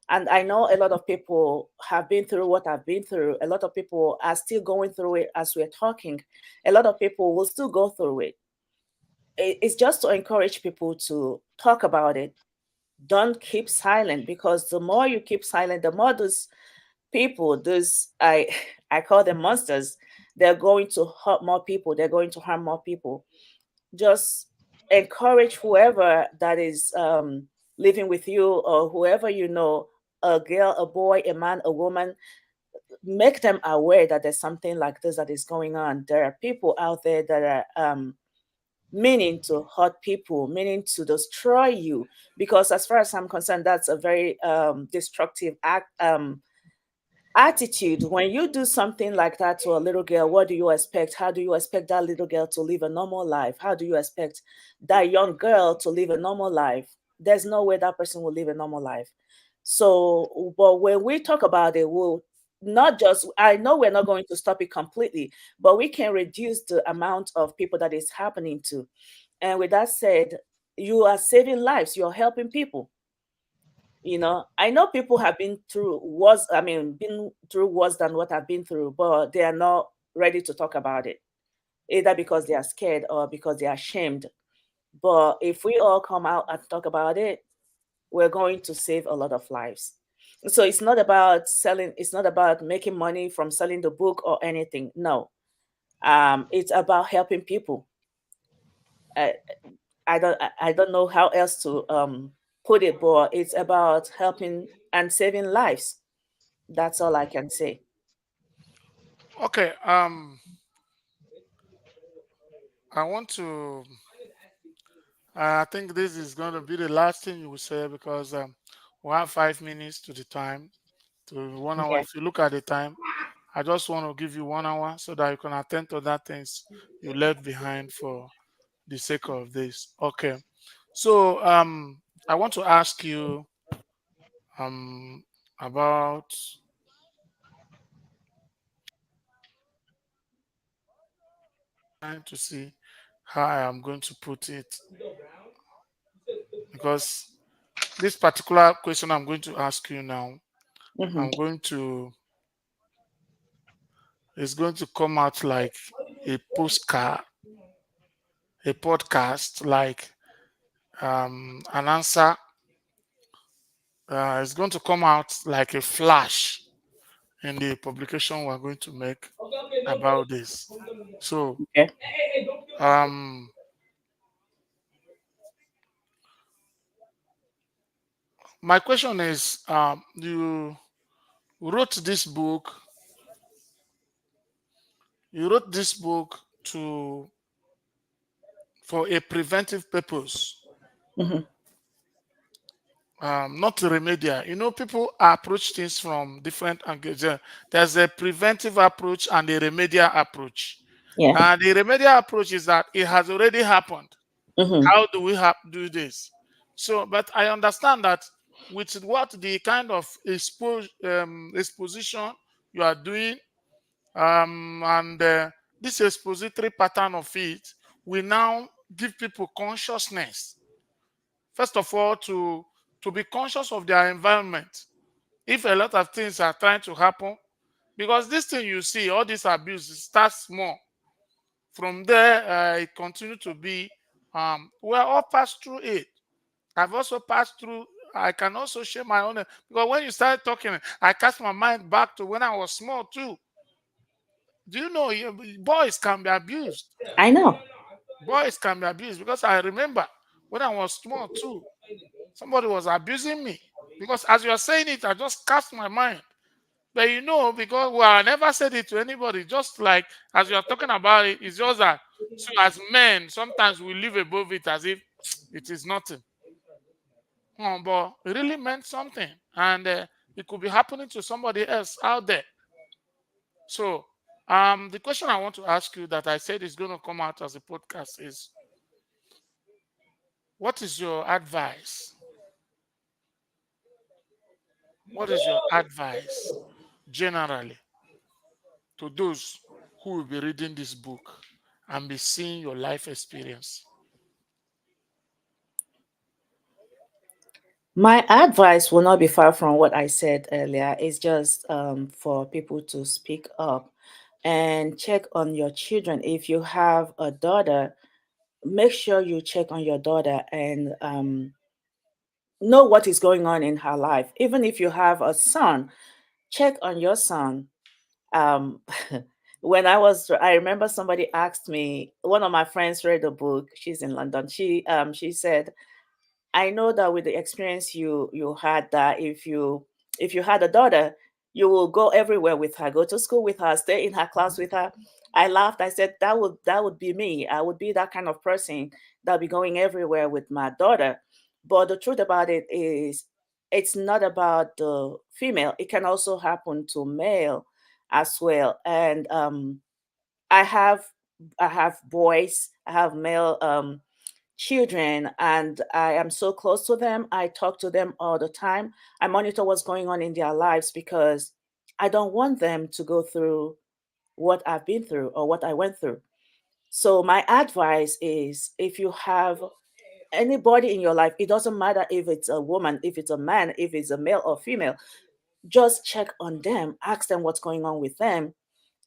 And I know a lot of people have been through what I've been through. A lot of people are still going through it as we're talking. A lot of people will still go through it. It's just to encourage people to talk about it. Don't keep silent, because the more you keep silent, the more those people, those I call them monsters, they're going to hurt more people. They're going to harm more people. Just encourage whoever that is living with you, or whoever you know, a girl, a boy, a man, a woman. Make them aware that there's something like this that is going on. There are people out there that are meaning to hurt people, meaning to destroy you. Because as far as I'm concerned, that's a very destructive attitude. When you do something like that to a little girl, what do you expect? How do you expect that little girl to live a normal life? How do you expect that young girl to live a normal life? There's no way that person will live a normal life. So, but when we talk about it, we'll not just, I know we're not going to stop it completely, but we can reduce the amount of people that is happening to. And with that said, you are saving lives, you're helping people. I know people have been through worse, been through worse than what I've been through, but they are not ready to talk about it, either because they are scared or because they are ashamed. But if we all come out and talk about it, we're going to save a lot of lives. So it's not about selling, it's not about making money from selling the book or anything. No. It's about helping people. I, I don't know how else to put it, but it's about helping and saving lives. That's all I can say. Okay. I want to. I think this is going to be the last thing you will say because we have 5 minutes to the time to 1 hour. Okay. If you look at the time, I just want to give you 1 hour so that you can attend to other things you left behind for the sake of this. Okay. So I want to ask you about trying to see how I am going to put it because this particular question I'm going to ask you now, Mhm. I'm going to it's going to come out like a postcard, a podcast, like an answer. It's going to come out like a flash in the publication we're going to make about this. So, Okay. um, my question is, you wrote this book. You wrote this book to for a preventive purpose, Mhm. not remedial. People approach things from different angles. There's a preventive approach and a remedial approach. Yeah. The remedial approach is that it has already happened. Mhm. How do we do this? So, but I understand that with what the kind of exposition you are doing, and this expository pattern of it will now give people consciousness. First of all, to be conscious of their environment. If a lot of things are trying to happen, because this thing you see, all this abuse, it starts small. From there, it continues to be. We're all passed through it. I've also passed through. I can also share my own because when you started talking, I cast my mind back to when I was small too. Do you know boys can be abused? I know. Boys can be abused because I remember when I was small too, somebody was abusing me because as you are saying it, I just cast my mind. But because I never said it to anybody, just like as you are talking about it, it's just that so as men, sometimes we live above it as if it is nothing. But it really meant something, and it could be happening to somebody else out there. So, the question I want to ask you that I said is going to come out as a podcast is, what is your advice? What is your advice generally to those who will be reading this book and be seeing your life experience? My advice will not be far from what I said earlier. It's just for people to speak up and check on your children. If you have a daughter, make sure you check on your daughter and know what is going on in her life. Even if you have a son, check on your son. Um, I remember somebody asked me, one of my friends read a book. She's in London. She said, I know that with the experience you had, that if you had a daughter, you will go everywhere with her, go to school with her, stay in her class with her. I laughed. I said that would be me. I would be that kind of person that'll be going everywhere with my daughter. But the truth about it is, it's not about the female. It can also happen to male as well. And I have I have boys. I have male children, and I am so close to them. I talk to them all the time. I monitor what's going on in their lives because I don't want them to go through what I've been through or what I went through. So my advice is, if you have anybody in your life, it doesn't matter if it's a woman, if it's a man, if it's a male or female, just check on them, ask them what's going on with them.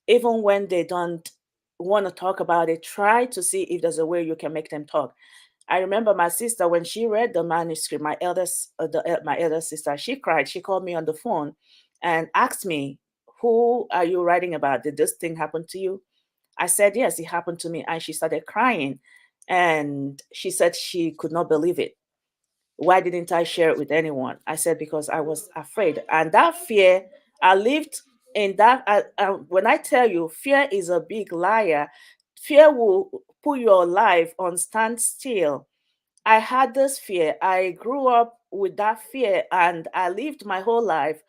Even when they don't want to talk about it, try to see if there's a way you can make them talk. I remember my sister, when she read the manuscript, my elder sister, she cried. She called me on the phone and asked me, "Who are you writing about? Did this thing happen to you?" I said, "Yes, it happened to me." And she started crying. And she said she could not believe it. Why didn't I share it with anyone? I said, because I was afraid. And that fear, I lived in that. When I tell you, fear is a big liar. Fear will put your life on standstill. I had this fear. I grew up with that fear, and I lived my whole life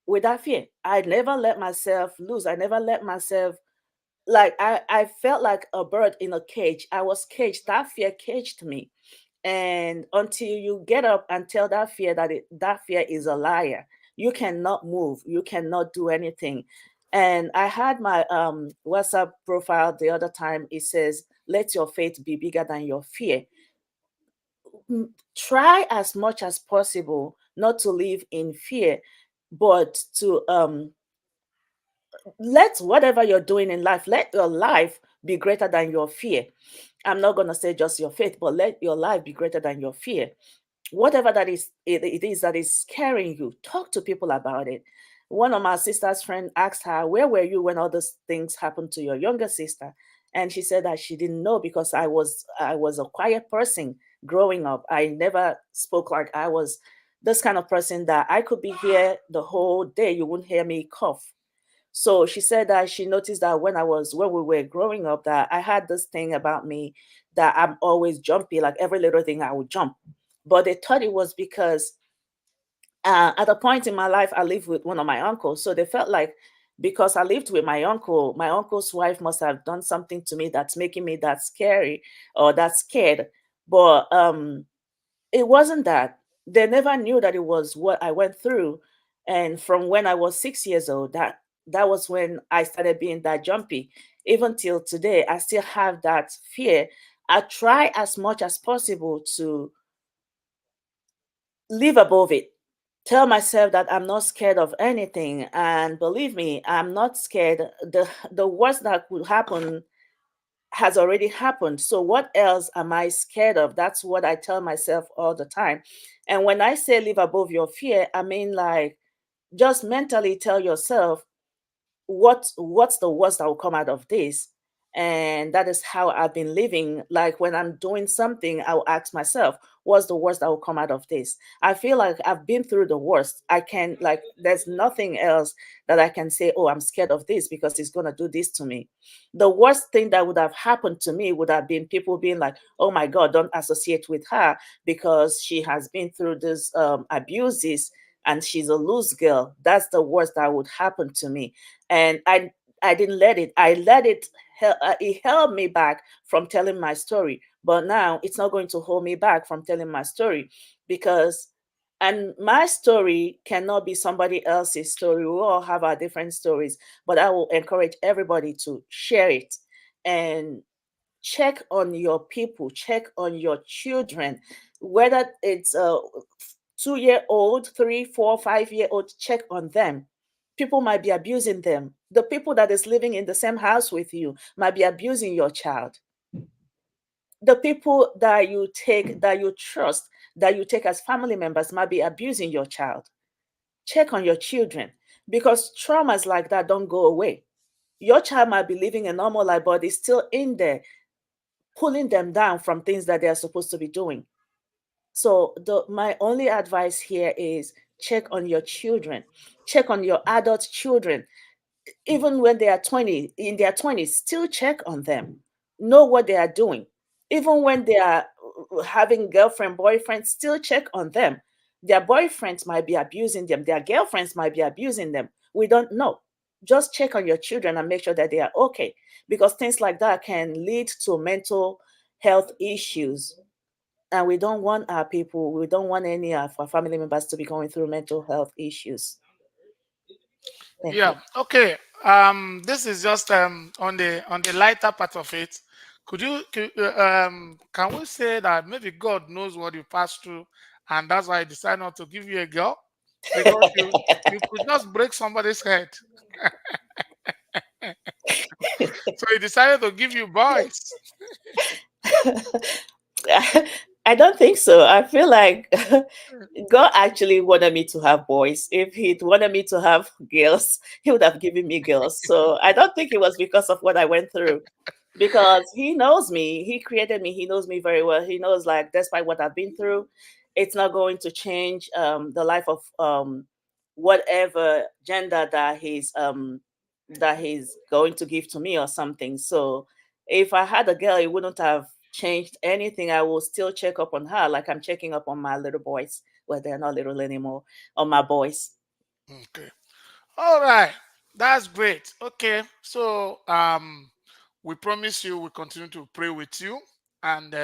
with that fear. I never let myself loose. I never let myself, like, I felt like a bird in a cage. I was caged. That fear caged me. And until you get up and tell that fear that fear is a liar, you cannot move, you cannot do anything. And I had my WhatsApp profile the other time. It says, "Let your faith be bigger than your fear." Try as much as possible not to live in fear, but to let whatever you're doing in life, let your life be greater than your fear. I'm not going to say just your faith, but let your life be greater than your fear. Whatever that is, it is that is scaring you, talk to people about it. One of my sister's friend asked her, "Where were you when all these things happened to your younger sister?" And she said that she didn't know, because I was a quiet person growing up. I never spoke. Like, I was this kind of person that I could be here the whole day, you wouldn't hear me cough. So she said that she noticed that when we were growing up, that I had this thing about me, that I'm always jumpy, like every little thing I would jump. But they thought it was because at a point in my life, I lived with one of my uncles. So they felt like, because I lived with my uncle's wife must have done something to me that's making me that scary or that scared. But it wasn't that. They never knew that it was what I went through. And from when I was 6 years old, that was when I started being that jumpy. Even till today, I still have that fear. I try as much as possible to live above it. Tell myself that I'm not scared of anything. And believe me, I'm not scared. The worst that could happen has already happened. So what else am I scared of? That's what I tell myself all the time. And when I say live above your fear, I mean, like, just mentally tell yourself what's the worst that will come out of this. And that is how I've been living. Like, when I'm doing something, I'll ask myself, what's the worst that will come out of this? I feel like I've been through the worst. I can, like, there's nothing else that I can say, oh, I'm scared of this because it's going to do this to me. The worst thing that would have happened to me would have been people being like, oh my God, don't associate with her because she has been through these abuses and she's a loose girl. That's the worst that would happen to me. And I didn't let it. I let it. It held me back from telling my story. But now it's not going to hold me back from telling my story, because, and my story cannot be somebody else's story. We all have our different stories, but I will encourage everybody to share it and check on your people, check on your children, whether it's a 2 year old, 3, 4, 5 year old, check on them. People might be abusing them. The people that is living in the same house with you might be abusing your child. The people that you take, that you trust, that you take as family members might be abusing your child. Check on your children, because traumas like that don't go away. Your child might be living a normal life, but it's still in there, pulling them down from things that they are supposed to be doing. So my only advice here is check on your children, check on your adult children. Even when they are 20, in their 20s, still check on them. Know what they are doing. Even when they are having girlfriend, boyfriend, still check on them. Their boyfriends might be abusing them. Their girlfriends might be abusing them. We don't know. Just check on your children and make sure that they are okay, because things like that can lead to mental health issues. And we don't want we don't want any of our family members to be going through mental health issues. Thank you. Yeah. Okay. This is just on the lighter part of it. Can we say that maybe God knows what you passed through, and that's why He decided not to give you a girl, because you could just break somebody's head. So He decided to give you boys. I don't think so. I feel like God actually wanted me to have boys. If He'd wanted me to have girls, He would have given me girls. So I don't think it was because of what I went through. Because He knows me, He created me, He knows me very well. He knows, like, despite what I've been through, it's not going to change the life of whatever gender that He's going to give to me or something. So if I had a girl, it wouldn't have changed anything. I will still check up on her like I'm checking up on my little boys. Well, they're not little anymore, on my boys. Okay. All right. That's great. Okay. So we promise you we'll continue to pray with you, and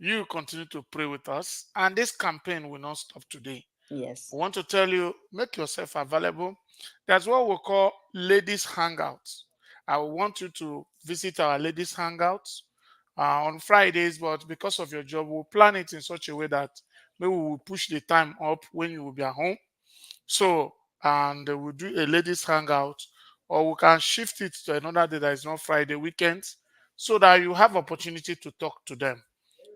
you continue to pray with us. And this campaign will not stop today. Yes. I want to tell you, make yourself available. That's what we call ladies hangouts. I want you to visit our ladies hangouts on Fridays, but because of your job, we'll plan it in such a way that maybe we'll push the time up when you will be at home. So, and we'll do a ladies hangout, or we can shift it to another day that is not Friday weekends, so that you have opportunity to talk to them.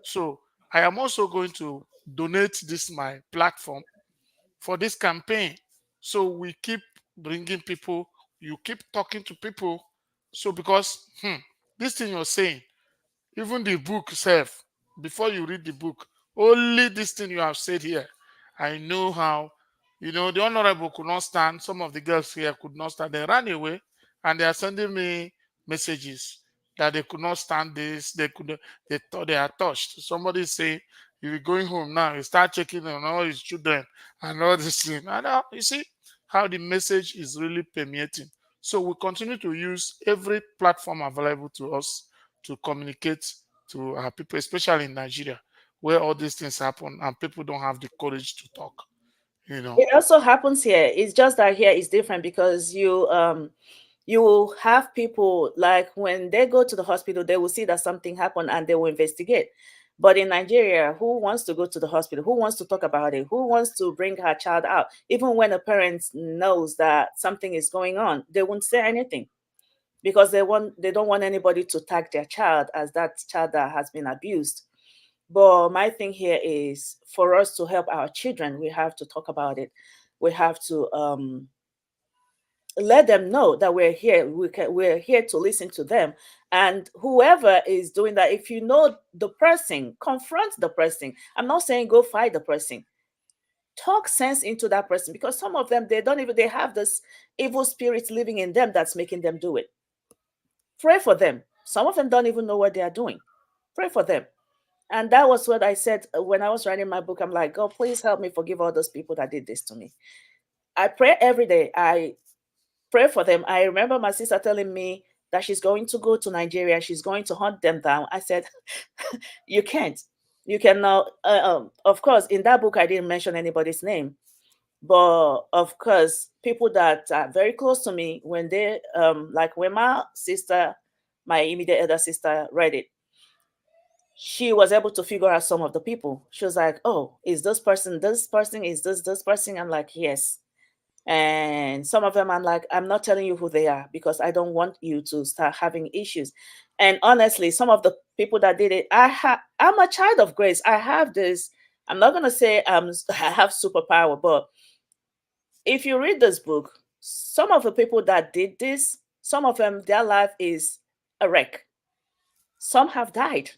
So I am also going to donate this my platform for this campaign. So we keep bringing people, you keep talking to people. So because this thing you're saying, even the book itself, before you read the book, only this thing you have said here, I know how, the honorable could not stand. Some of the girls here could not stand. They ran away, and they are sending me messages that they could not stand this. They thought they are touched. Somebody say, if you're going home now, you start checking on all his children and all this thing. And you see how the message is really permeating. So we continue to use every platform available to us to communicate to our people, especially in Nigeria, where all these things happen and people don't have the courage to talk. It also happens here. It's just that here is different because you will have people, like, when they go to the hospital, they will see that something happened and they will investigate. But in Nigeria, who wants to go to the hospital? Who wants to talk about it? Who wants to bring her child out? Even when a parent knows that something is going on, they won't say anything because they don't want anybody to tag their child as that child that has been abused. But my thing here is, for us to help our children, we have to talk about it. We have to let them know that we're here. We're here to listen to them. And whoever is doing that, if you know the person, confront the person. I'm not saying go fight the person. Talk sense into that person, because some of them, they have this evil spirit living in them that's making them do it. Pray for them. Some of them don't even know what they are doing. Pray for them. And that was what I said when I was writing my book. I'm like, God, please help me forgive all those people that did this to me. I pray every day. I pray for them. I remember my sister telling me that she's going to go to Nigeria. She's going to hunt them down. I said, you can't. You cannot. Of course, in that book, I didn't mention anybody's name. But of course, people that are very close to me, when they, like when my sister, my immediate elder sister, read it, she was able to figure out some of the people. She was like, oh, is this person, is this person? I'm like, yes. And some of them, I'm like, I'm not telling you who they are because I don't want you to start having issues. And honestly, some of the people that did it, I'm a child of grace. I have this, I'm not going to say I have superpower, but if you read this book, some of the people that did this, some of them, their life is a wreck. Some have died.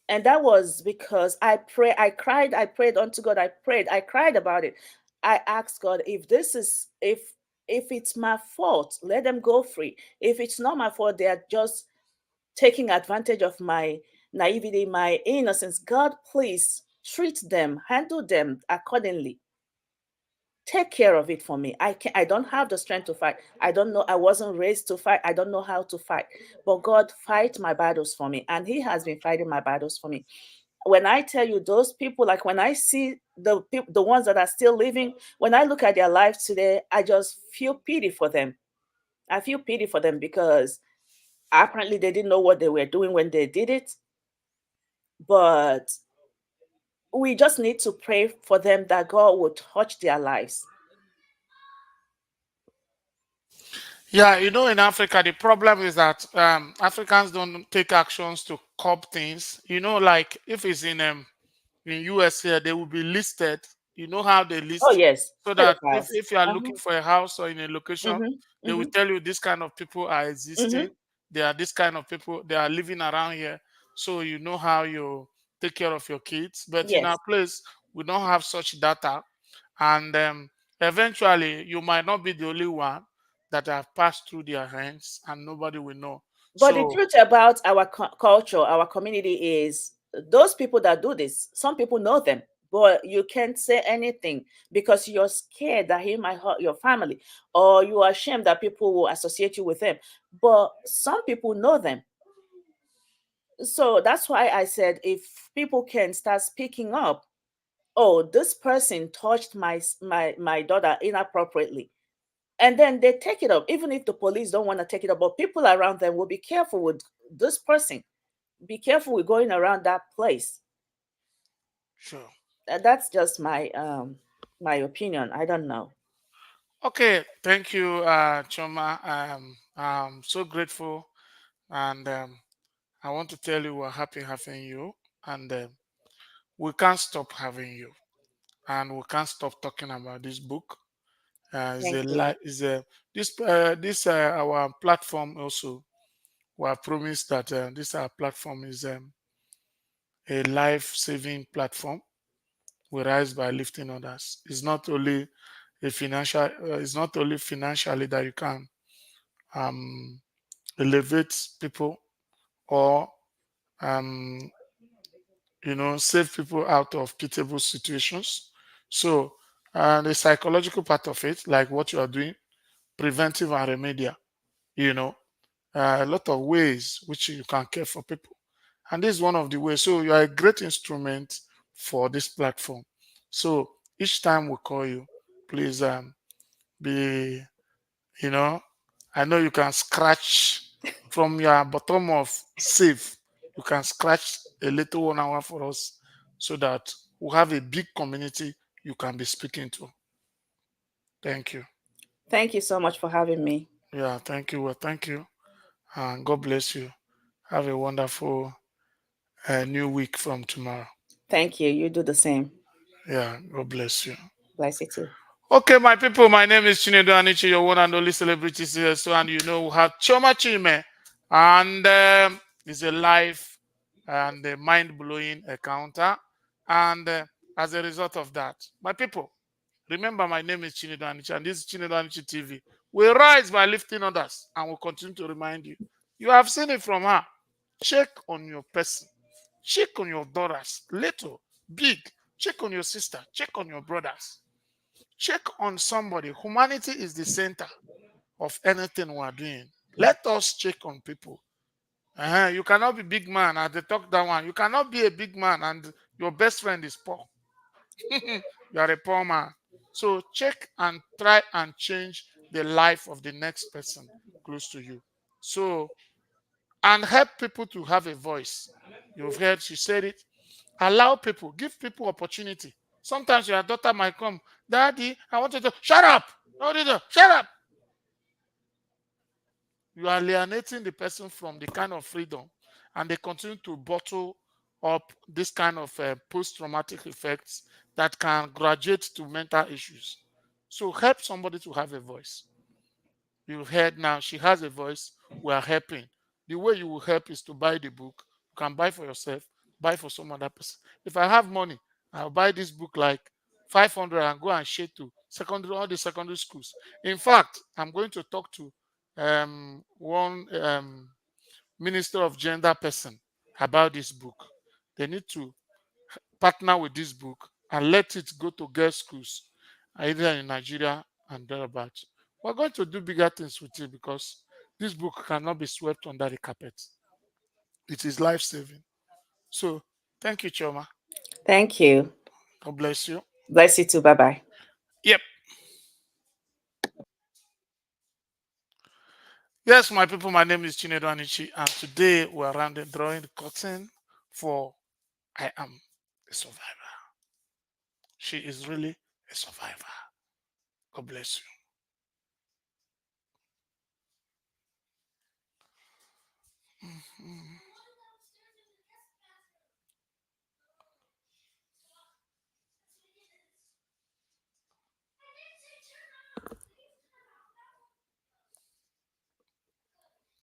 And that was because I cried, I prayed unto God, I cried about it. I asked God, if it's my fault, let them go free. If it's not my fault, they are just taking advantage of my naivety, my innocence. God, please treat them, handle them accordingly. Take care of it for me. I don't have the strength to fight. I don't know. I wasn't raised to fight. I don't know how to fight. But God, fight my battles for me. And He has been fighting my battles for me. when I tell you those people, like when I see the ones that are still living, when I look at their lives today, I just feel pity for them. I feel pity for them because apparently they didn't know what they were doing when they did it. But we just need to pray for them that God will touch their lives. Yeah, in Africa, the problem is that Africans don't take actions to curb things. Like if it's in US here, they will be listed. You know how they Oh list, yes, so very that if, fast. if you are Uh-huh. looking for a house or in a location, Mm-hmm. they will Mm-hmm. tell you this kind of people are existing. Mm-hmm. They are this kind of people. They are living around here, so you know how you take care of your kids. But in our Yes. place, we don't have such data, and eventually, you might not be the only one that have passed through their hands, and nobody will know. But the So truth about our culture, our community is those people that do this, some people know them, but you can't say anything because you're scared that he might hurt your family, or you are ashamed that people will associate you with them. But some people know them. So that's why I said if people can start speaking up, oh, this person touched my daughter inappropriately, and then they take it up, even if the police don't want to take it up, but people around them will be careful with this person. Be careful with going around that place. sure. That's just my opinion. I don't know. Okay, thank you, Choma. I'm so grateful, and I want to tell you we're happy having you, and we can't stop having you, and we can't stop talking about this book. Is Thank a you. li- is a this our platform also. We have promised that this our platform is a life-saving platform. We rise by lifting others. It's not only financially that you can um, elevate people or um, save people out of pitiable situations. So, the psychological part of it, like what you are doing, preventive and remedial, you know, a lot of ways which you can care for people. And this is one of the ways. So, you are a great instrument for this platform. So, each time we call you, please be, you know, I know you can scratch from your bottom of save. You can scratch a little 1 hour for us so that we have a big community you can be speaking to. Thank you. Thank you so much for having me. Yeah, thank you. Well, thank you. And God bless you. Have a wonderful new week from tomorrow. Thank you. You do the same. Yeah, God bless you. Bless you too. Okay, my people, my name is Chinedu Anichi, your one and only celebrity here. So, and you know, we have Choma Chime, and it's a live and a mind blowing encounter. And as a result of that, my people, remember, my name is Chinedu Anichi, and this is Chinedu Anichi TV. We rise by lifting others, and we'll continue to remind you. You have seen it from her. Check on your person, check on your daughters, little, big, check on your sister, check on your brothers. Check on somebody. Humanity is the center of anything we are doing. Let us check on people. You cannot be big man at the talk that one. You cannot be a big man and your best friend is poor. You are a poor man. So check and try and change the life of the next person close to you. So, and help people to have a voice. You've heard she said it. Allow people, give people opportunity. Sometimes your daughter might come, Daddy, I want you to shut up. No, shut up. You are alienating the person from the kind of freedom, and they continue to bottle up this kind of post-traumatic effects that can graduate to mental issues. So help somebody to have a voice. You heard now she has a voice. We are helping. The way you will help is to buy the book. You can buy for yourself, buy for some other person. If I have money, I'll buy this book like 500 and go and share to all the secondary schools. In fact, I'm going to talk to one minister of gender person about this book. They need to partner with this book and let it go to girls' schools, either in Nigeria and thereabouts. We're going to do bigger things with it because this book cannot be swept under the carpet. It is life saving. So Thank you, Choma. Thank you. God bless you. Bless you too. Bye bye. Yep. Yes, my people, my name is Chinedu Anichi, and today we're drawing the curtain for I Am a Survivor. She is really a survivor. God bless you.